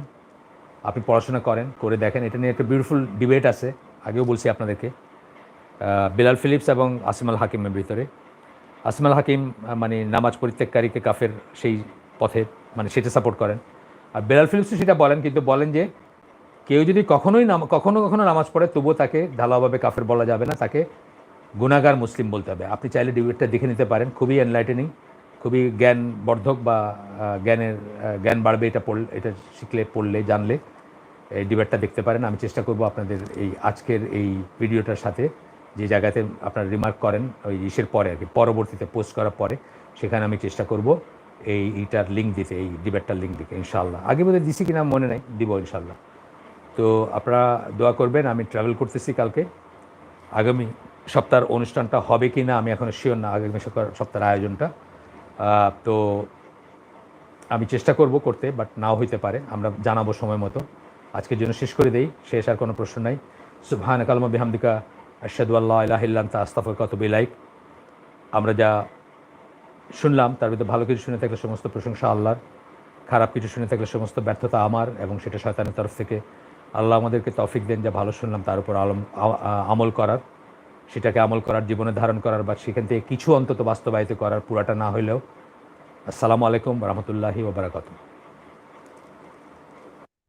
আপনি পড়াশোনা করেন, করে দেখেন। এটা নিয়ে একটা বিউটিফুল ডিবেট আছে, আগেও বলছি আপনাদেরকে, বিলাল ফিলিপস এবং আসিম আল হাকিমের ভিতরে। আসিম আল হাকিম মানে নামাজ পরিত্যাগকারীকে কাফের সেই পথে, মানে সেটা সাপোর্ট করেন। আর বিলাল ফিলিপসও সেটা বলেন, কিন্তু বলেন যে কেউ যদি কখনো কখনো নামাজ পড়ে তবুও তাকে ঢালাওভাবে কাফের বলা যাবে না, তাকে গুনাহগার মুসলিম বলতে হবে। আপনি চাইলে ডিবেটটা দেখে নিতে পারেন, খুবই এনলাইটেনিং, খুবই জ্ঞানবর্ধক, বা জ্ঞান বাড়বে এটা শিখলে, পড়লে, জানলে এই ডিবেটটা দেখতে পারেন। আমি চেষ্টা করব আপনাদের এই আজকের এই ভিডিওটার সাথে যে জায়গাতে আপনারা রিমার্ক করেন ওই ইসের পরে আর কি, পরবর্তীতে পোস্ট করার পরে, সেখানে আমি চেষ্টা করব এইটার লিঙ্ক দিতে, এই ডিবেটটার লিঙ্ক দিতে ইনশাআল্লাহ। আগে বোধহয় দিছি কিনা মনে নাই, দিব ইনশাআল্লাহ। তো আপনারা দোয়া করবেন। আমি ট্রাভেল করতেছি কালকে, আগামী সপ্তাহের অনুষ্ঠানটা হবে কি না আমি এখনও শিওর না, আগামী সপ্তাহের আয়োজনটা। তো আমি চেষ্টা করব করতে, বাট নাও হইতে পারে, আমরা জানাবো সময় মতো। আজকের জন্য শেষ করে দেই, শেষ আর কোনো প্রশ্ন নাই। সুবহানাকা আল্লাহুম্মা বিহামদিকা আশহাদু আল্লা ইলাহা ইল্লা আনতা আস্তাগফিরুকা ওয়া আতুবু ইলাইক। আমরা যা শুনলাম তার ভিতরে ভালো কিছু শুনে থাকলে সমস্ত প্রশংসা আল্লাহর, খারাপ কিছু শুনে থাকলে সমস্ত ব্যর্থতা আমার, এবং সেটা শয়তানের তরফ থেকে। আল্লাহ আমাদেরকে তৌফিক দেন যা ভালো শুনলাম তার উপর আমল করার, সেটাকে আমল করার, জীবনে ধারণ করার, বা সেখান থেকে কিছু অন্তত বাস্তবায়িত করার, পুরাটা না হইলেও। আসসালামু আলাইকুম ওয়া রাহমাতুল্লাহি ওয়া বারাকাতুহু।